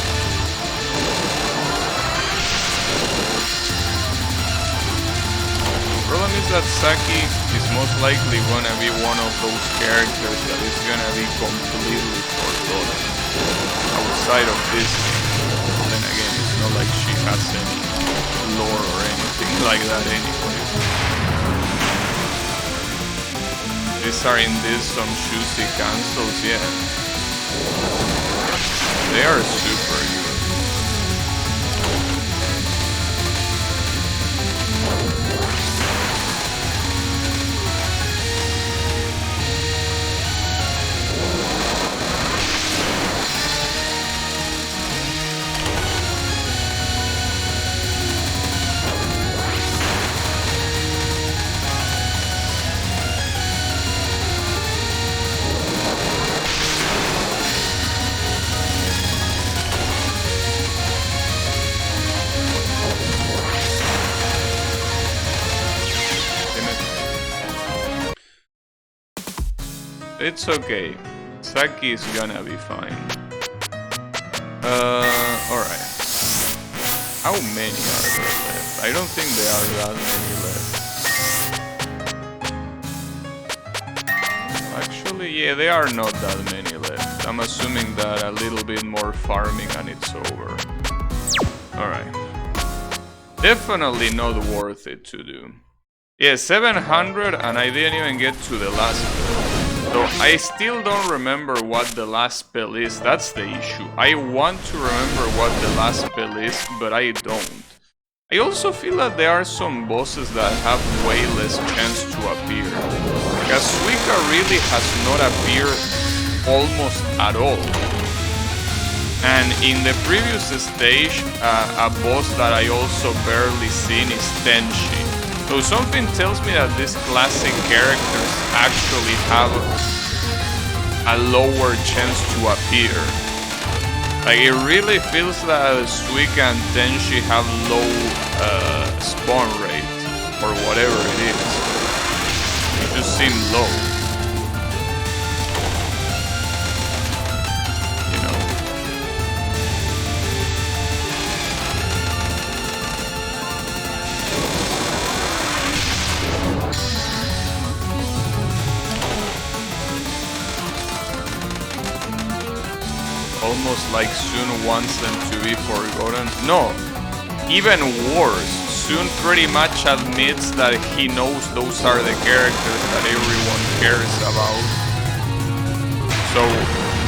The problem is that Saki is most likely gonna be one of those characters that is gonna be completely forgotten outside of this game. Then again, it's not like she has any lore or anything like that anyway. These are indeed some juicy cancels, yeah. They are super good. It's okay. Saki is gonna be fine. Alright. How many are there left? I don't think there are that many left. Actually, yeah, there are not that many left. I'm assuming that a little bit more farming and it's over. Alright. Definitely not worth it to do. Yeah, 700 and I didn't even get to the last spell. So I still don't remember what the last spell is, that's the issue. I want to remember what the last spell is, but I don't. I also feel that there are some bosses that have way less chance to appear. Because Suika really has not appeared almost at all. And in the previous stage, a boss that I also barely seen is Tenshi. So something tells me that these classic characters actually have a lower chance to appear. Like, it really feels that Suika and Tenshi have low spawn rate, or whatever it is. It just seems low. You know. almost like Sun wants them to be forgotten. No, even worse. Sun pretty much admits that he knows those are the characters that everyone cares about. So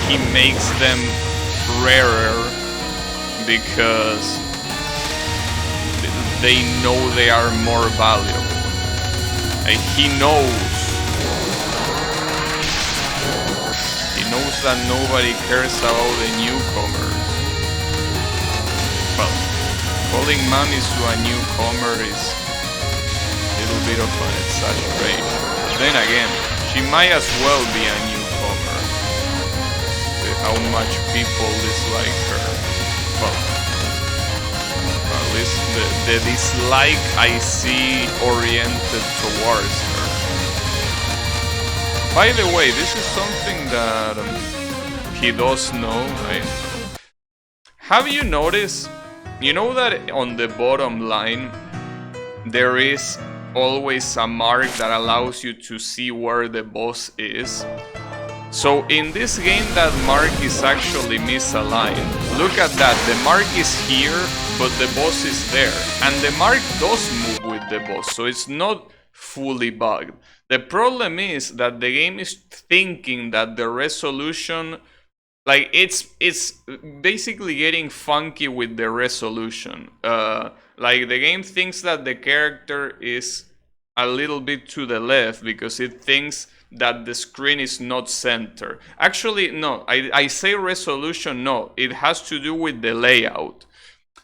he makes them rarer because they know they are more valuable. And he knows that nobody cares about the newcomers. Well, calling Mamizu a newcomer is a little bit of an exaggeration. Then again, she might as well be a newcomer with how much people dislike her. Well, at least the dislike I see oriented towards her. By the way, this is something that he does know. Have you noticed? You know that on the bottom line there is always a mark that allows you to see where the boss is. So in this game that mark is actually misaligned. Look at that, the mark is here, but the boss is there. And the mark does move with the boss, so it's not fully bugged. The problem is that the game is thinking that the resolution, like it's basically getting funky with the resolution. Like the game thinks that the character is a little bit to the left because it thinks that the screen is not center. Actually, no, I say resolution, no, it has to do with the layout.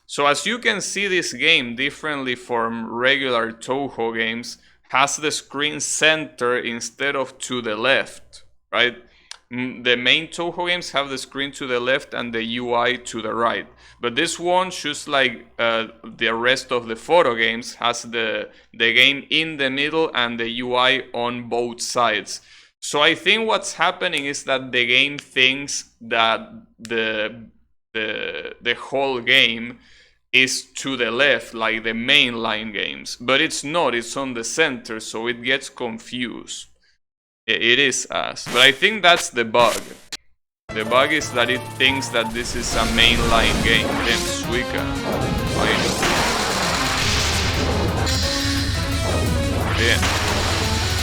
So as you can see, this game, differently from regular Touhou games, has the screen center instead of to the left, right? The main Touhou games have the screen to the left and the UI to the right. But this one, just like the rest of the photo games, has the game in the middle and the UI on both sides. So I think what's happening is that the game thinks that the whole game is to the left, like the mainline games, but it's not, it's on the center, so it gets confused. It is us, but I think that's the bug. The bug is that it thinks that this is a mainline game. Then Suika, yeah.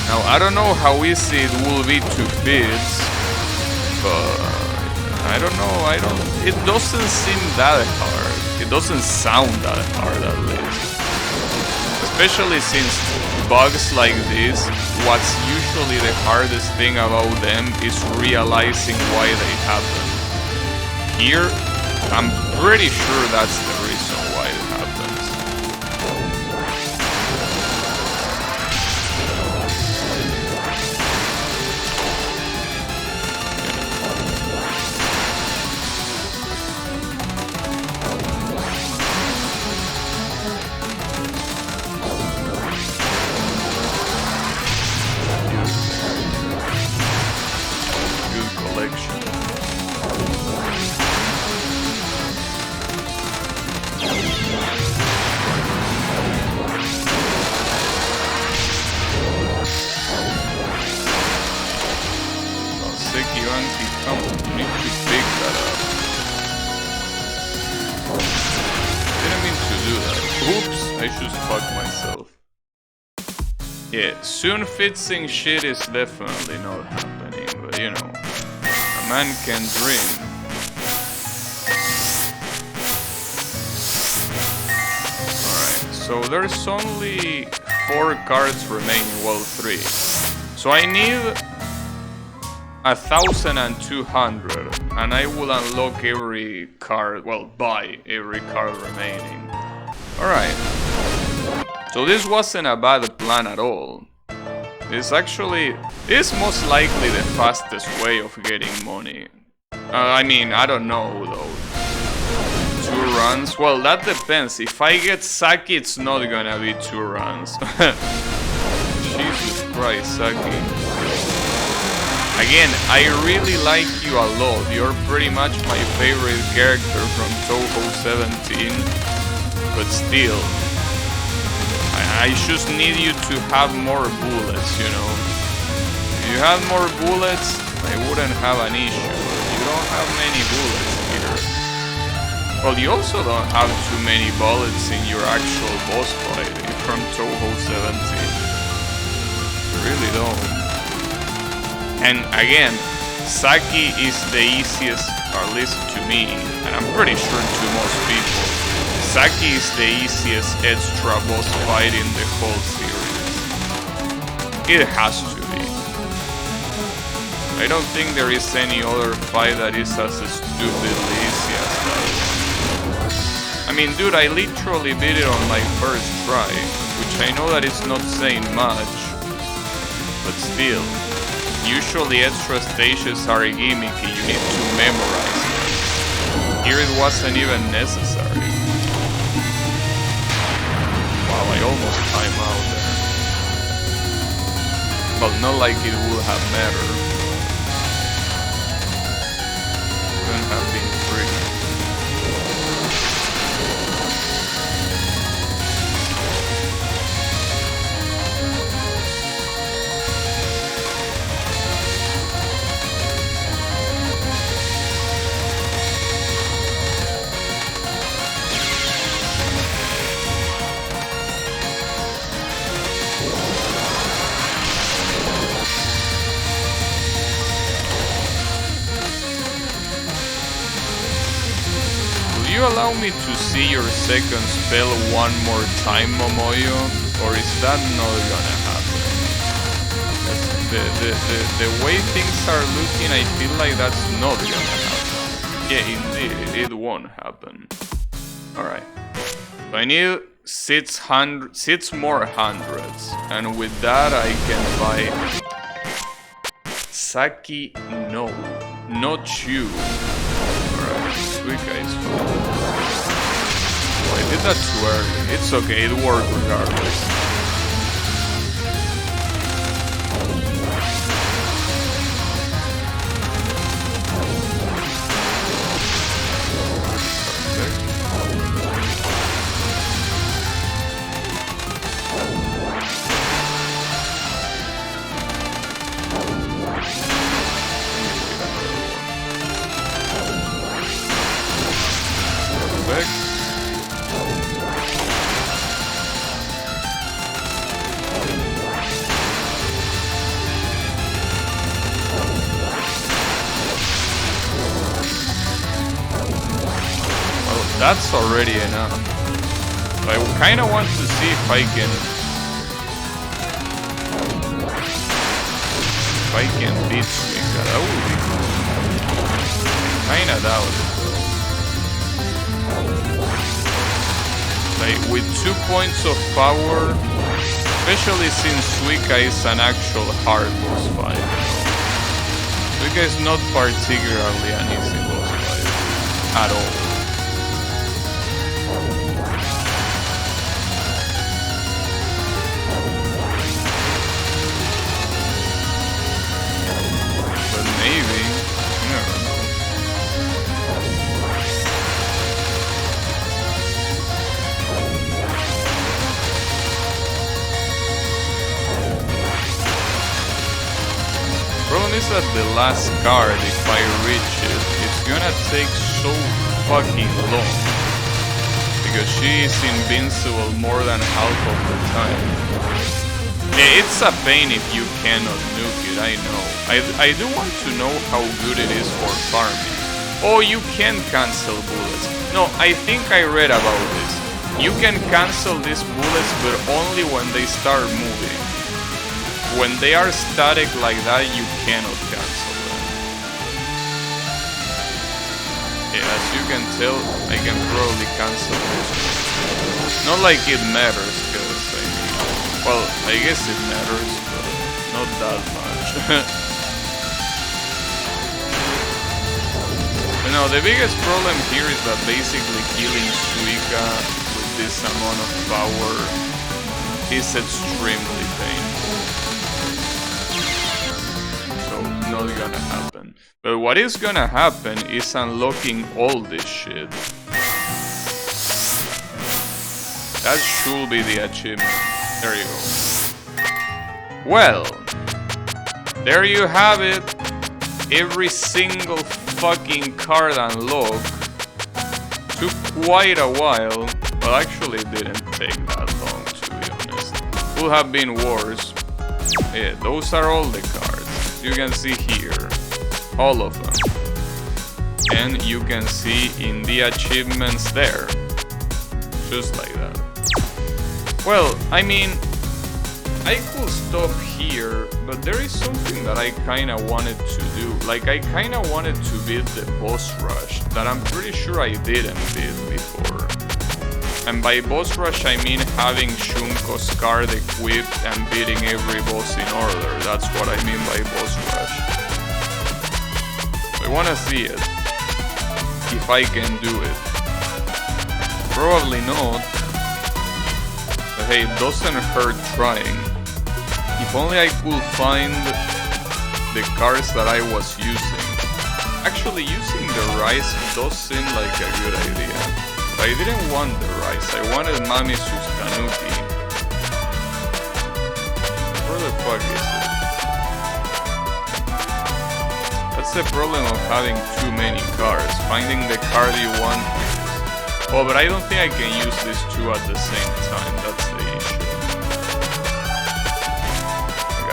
Now I don't know how easy it will be to beat, but I don't know. It doesn't seem that hard. It doesn't sound that hard, at least. Especially since bugs like this, what's usually the hardest thing about them is realizing why they happen. Here, I'm pretty sure that's the reason why it happens. Soon fixing shit is definitely not happening, but you know, a man can dream. Alright, so there's only 4 cards remaining, well 3. So I need 1,200 and I will unlock every card, well buy every card remaining. Alright, so this wasn't a bad plan at all. It's most likely the fastest way of getting money. I mean, I don't know though. 2 runs? Well, that depends. If I get Saki, it's not gonna be 2 runs. Jesus Christ, Saki. Again, I really like you a lot. You're pretty much my favorite character from Touhou 17. But still, I just need you to have more bullets, you know. If you had more bullets, I wouldn't have an issue. You don't have many bullets. It Well, you also don't have too many bullets in your actual boss fight from Touhou 17. You really don't. And again, Saki is the easiest, or at least to me, and I'm pretty sure to most people, Saki is the easiest extra boss fight in the whole series. It has to be. I don't think there is any other fight that is as stupidly easy as that one. I mean, dude, I literally beat it on my first try, which I know that it's not saying much, but still. Usually extra stages are gimmicky, you need to memorize them. Here it wasn't even necessary. Wow, I almost timed out there. Well, not like it would have mattered. Couldn't have been free. Will you allow me to see your second spell one more time, Momoyo? Or is that not gonna happen? The way things are looking, I feel like that's not gonna happen. Yeah, indeed, it won't happen. Alright. So I need 6 more hundreds. And with that I can buy... Saki, no. Not you. Alright, sweet guys. Oh, I did that too early. It's okay, it worked regardless. That's already enough. So I kind of want to see if I can beat Suika. That would be cool. Kind of doubt it. Like with 2 points of power, especially since Suika is an actual hard boss fight. Suika is not particularly an easy boss fight at all. Maybe. You never know. Problem is that the last card, if I reach it, it's gonna take so fucking long. Because she is invincible more than half of the time. Yeah, it's a pain if you cannot nuke it, I know. I do want to know how good it is for farming. Oh, you can cancel bullets. No, I think I read about this. You can cancel these bullets, but only when they start moving. When they are static like that, you cannot cancel them. Yeah, as you can tell, I can probably cancel this. Not like it matters, because well, I guess it matters, but not that much. No, the biggest problem here is that basically killing Suika with this amount of power is extremely painful. So, not gonna happen. But what is gonna happen is unlocking all this shit. That should be the achievement. There you go. Well, there you have it. Every single fucking card unlocked. Took quite a while. Well, actually it didn't take that long, to be honest. Could have been worse. Yeah, those are all the cards. You can see here. All of them. And you can see in the achievements there. Just like that. Well, I mean, I could stop here, but there is something that I kinda wanted to do. Like, I kinda wanted to beat the boss rush that I'm pretty sure I didn't beat before. And by boss rush, I mean having Shunko's card equipped and beating every boss in order. That's what I mean by boss rush. I wanna see it. If I can do it. Probably not. But hey, it doesn't hurt trying. If only I could find the cards that I was using. Actually, using the rice does seem like a good idea. But I didn't want the rice, I wanted Mamisu's Tanuki. Where the fuck is it? That's the problem of having too many cards. Finding the card you want. Oh, but I don't think I can use these two at the same time, that's the issue.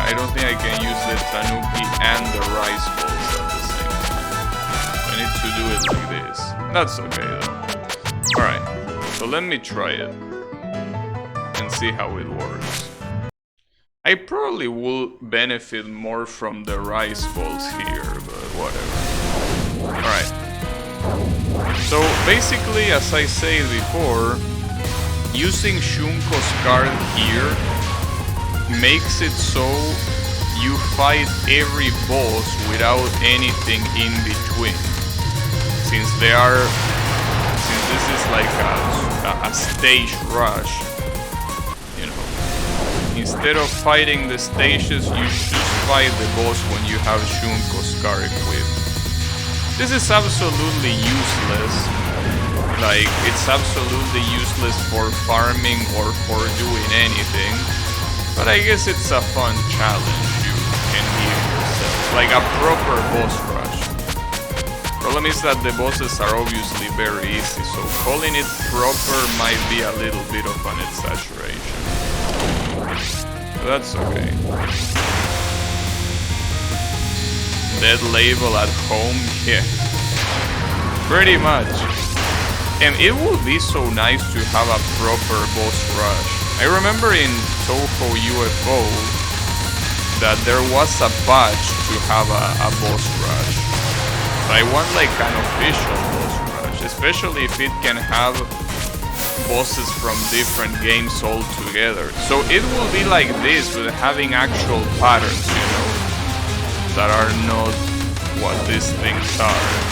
I don't think I can use the Tanuki and the rice balls at the same time. I need to do it like this. That's okay though. Alright, so let me try it. And see how it works. I probably will benefit more from the rice balls here, but whatever. Alright. So basically, as I said before, using Shunko's card here makes it so you fight every boss without anything in between. Since this is like a stage rush, you know. Instead of fighting the stages, you just fight the boss when you have Shunko's card equipped. This is absolutely useless. Like, it's absolutely useless for farming or for doing anything. But I guess it's a fun challenge you can give yourself. Like a proper boss rush. Problem is that the bosses are obviously very easy, so calling it proper might be a little bit of an exaggeration. But that's okay. Dead label at home? Yeah. Pretty much. And it would be so nice to have a proper boss rush. I remember in Touhou UFO that there was a patch to have a boss rush. But I want like an official boss rush, especially if it can have bosses from different games all together. So it will be like this, but having actual patterns, you know, that are not what these things are.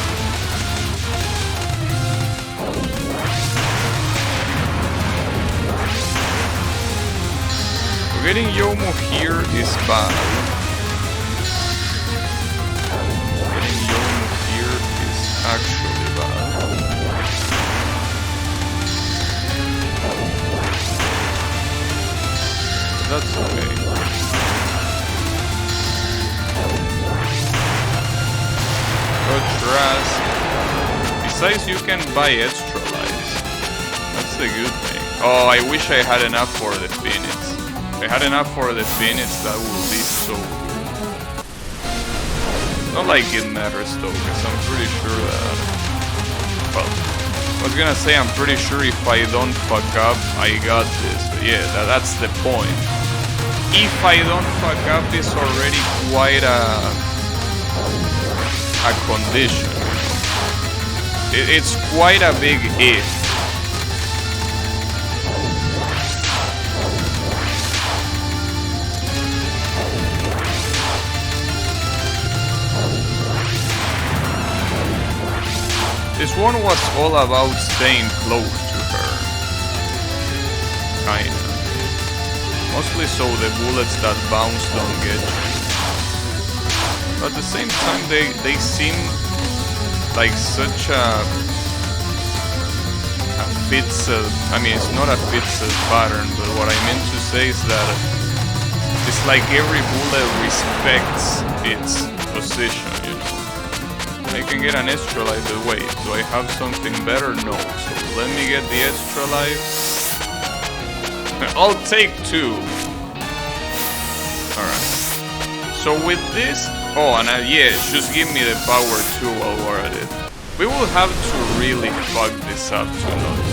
Getting Yomo here is bad. Getting Yomo here is actually bad. But that's okay. Besides, you can buy extra lives. That's the good thing. Oh, I wish I had enough for the Phoenix. If I had enough for the Phoenix, that would be so good. Not like it matters though, because I'm pretty sure that... Well, I was gonna say I'm pretty sure if I don't fuck up, I got this. But yeah, that's the point. If I don't fuck up, it's already quite a condition. It's quite a big if. This one was all about staying close to her. Kinda. Mostly so the bullets that bounce don't get you. But at the same time, they seem like such a fixed... I mean, it's not a fixed pattern, but what I meant to say is that it's like every bullet respects its position, you know. I can get an extra life. But wait, do I have something better? No. So let me get the extra life. I'll take 2. Alright. So with this... Oh, and yeah, just give me the power too while we're at it. We will have to really fuck this up too much.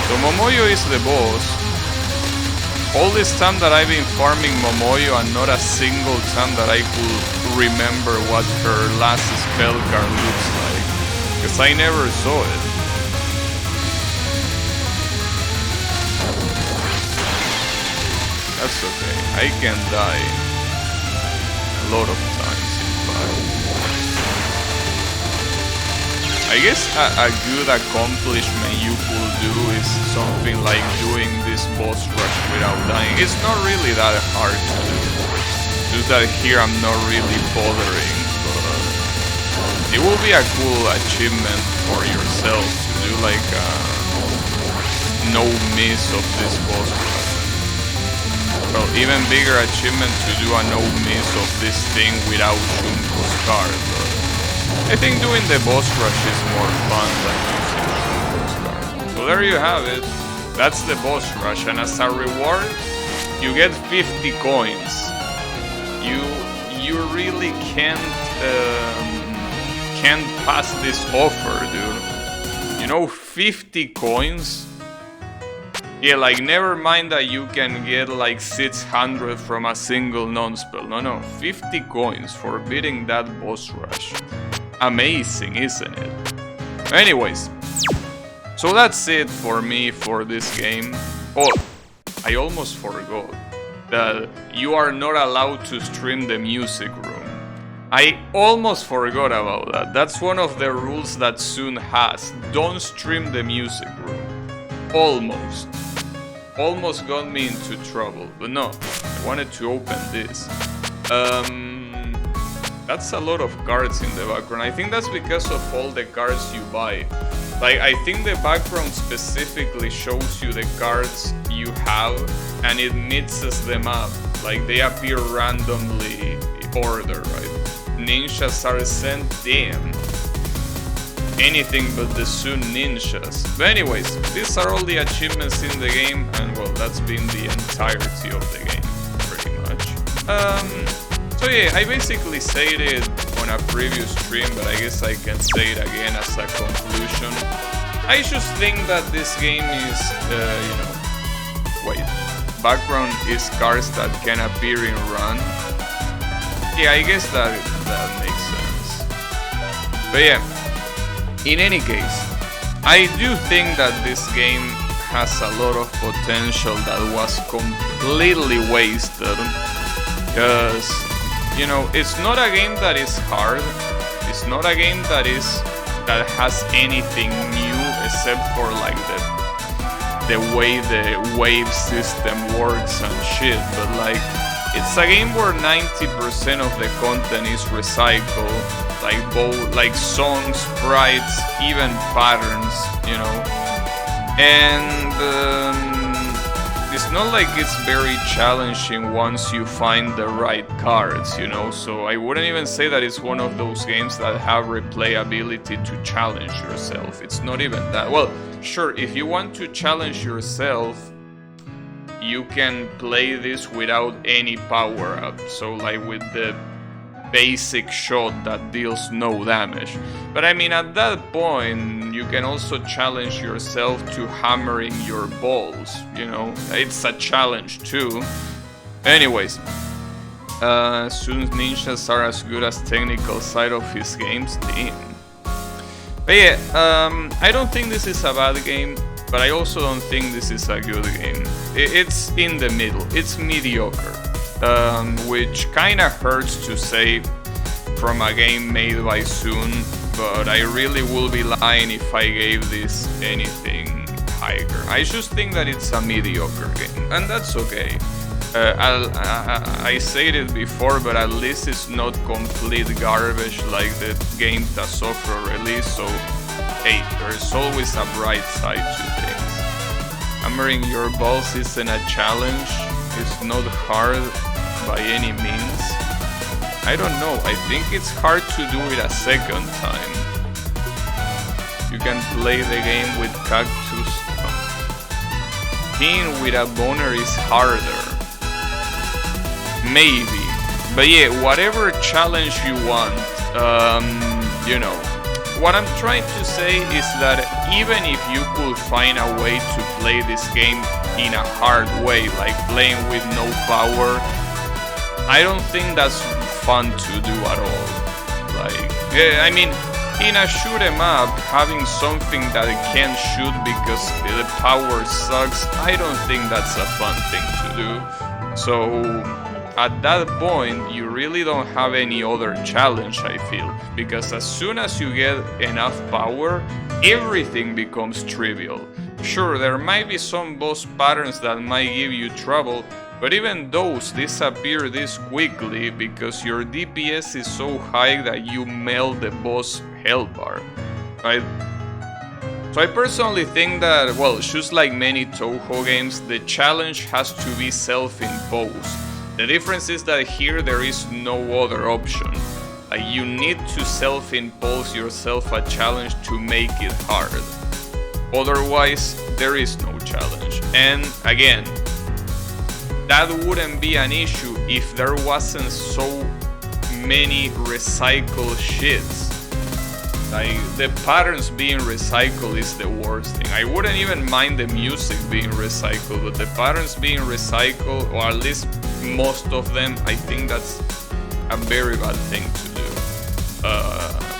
So Momoyo is the boss. All this time that I've been farming Momoyo and not a single time that I could remember what her last spell card looks like. Because I never saw it. That's okay. I can die a lot of times in fact. I guess a good accomplishment you could do is something like doing this boss rush without dying. It's not really that hard to do. Just that here I'm not really bothering, but it will be a cool achievement for yourself to do like a no miss of this boss rush. Well, even bigger achievement to do a no miss of this thing without Shunko's card. I think doing the boss rush is more fun than using Shunko's card. So there you have it. That's the boss rush, and as a reward, you get 50 coins. You really can't pass this offer, dude. You know, 50 coins. Yeah, like, never mind that you can get like 600 from a single non-spell. No, 50 coins for beating that boss rush. Amazing, isn't it? Anyways, so that's it for me for this game. Oh, I almost forgot that you are not allowed to stream the music room. I almost forgot about that. That's one of the rules that Soon has. Don't stream the music room. Almost got me into trouble, but no, I wanted to open this. That's a lot of cards in the background. I think that's because of all the cards you buy. Like, I think the background specifically shows you the cards you have and it mixes them up. Like, they appear randomly ordered, right? Ninjas are sent, damn. Anything but the Soon ninjas. But anyways, these are all the achievements in the game, and well, that's been the entirety of the game, pretty much. So yeah, I basically said it on a previous stream, but I guess I can say it again as a conclusion. I just think that this game is, background is cards that can appear in run. Yeah, I guess that makes sense. But yeah. In any case, I do think that this game has a lot of potential that was completely wasted. Because, you know, it's not a game that is hard. It's not a game that has anything new except for like the way the wave system works and shit. But like, it's a game where 90% of the content is recycled. Like both, like songs, sprites, even patterns, you know. And it's not like it's very challenging once you find the right cards, you know. So I wouldn't even say that it's one of those games that have replayability to challenge yourself. It's not even that. Well, sure, if you want to challenge yourself, you can play this without any power up. So like with the basic shot that deals no damage. But I mean, at that point, you can also challenge yourself to hammering your balls, you know? It's a challenge too. Anyways, Soon ninjas are as good as technical side of his games. Damn. But yeah, I don't think this is a bad game, but I also don't think this is a good game. It's in the middle. It's mediocre. Which kinda hurts to say from a game made by Soon, but I really will be lying if I gave this anything higher. I just think that it's a mediocre game, and that's okay. I said it before, but at least it's not complete garbage like the game that Sofro released, so hey, there's always a bright side to things. Hammering your balls isn't a challenge, it's not hard by any means. I don't know. I think it's hard to do it a second time. You can play the game with cactus. Team with a boner is harder. Maybe. But yeah, whatever challenge you want, you know. What I'm trying to say is that even if you could find a way to play this game in a hard way, like playing with no power, I don't think that's fun to do at all. Like, I mean, in a shoot 'em up, having something that can shoot because the power sucks, I don't think that's a fun thing to do. So at that point, you really don't have any other challenge, I feel, because as soon as you get enough power, everything becomes trivial. Sure, there might be some boss patterns that might give you trouble, but even those disappear this quickly because your DPS is so high that you melt the boss health bar, right? So I personally think that, well, just like many Touhou games, the challenge has to be self-imposed. The difference is that here there is no other option. Like, you need to self-impose yourself a challenge to make it hard. Otherwise, there is no challenge. And again, that wouldn't be an issue if there wasn't so many recycled shits. Like, the patterns being recycled is the worst thing. I wouldn't even mind the music being recycled, but the patterns being recycled, or at least most of them, I think that's a very bad thing to do.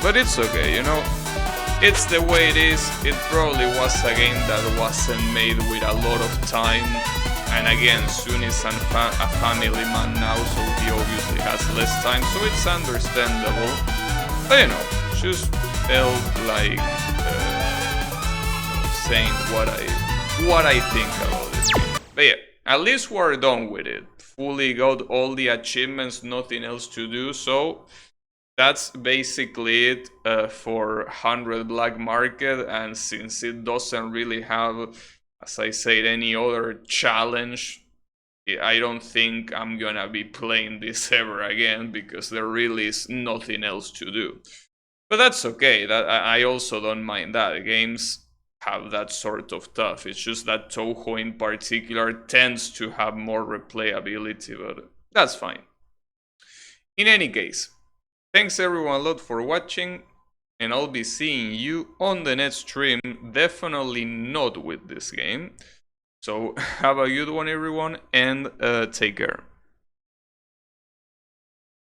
But it's okay, you know? It's the way it is. It probably was a game that wasn't made with a lot of time. And again, Sun is a family man now, so he obviously has less time, so it's understandable. But you know, just felt like saying what I think about this game. But yeah, at least we're done with it. Fully got all the achievements, nothing else to do, so that's basically it for 100 Black Market. And since it doesn't really have, as I said, any other challenge, I don't think I'm gonna be playing this ever again because there really is nothing else to do. But that's okay, that I also don't mind that. Games have that sort of stuff. It's just that Touhou in particular tends to have more replayability, but that's fine. In any case, thanks everyone a lot for watching, and I'll be seeing you on the next stream, definitely not with this game. So have a good one everyone, and take care.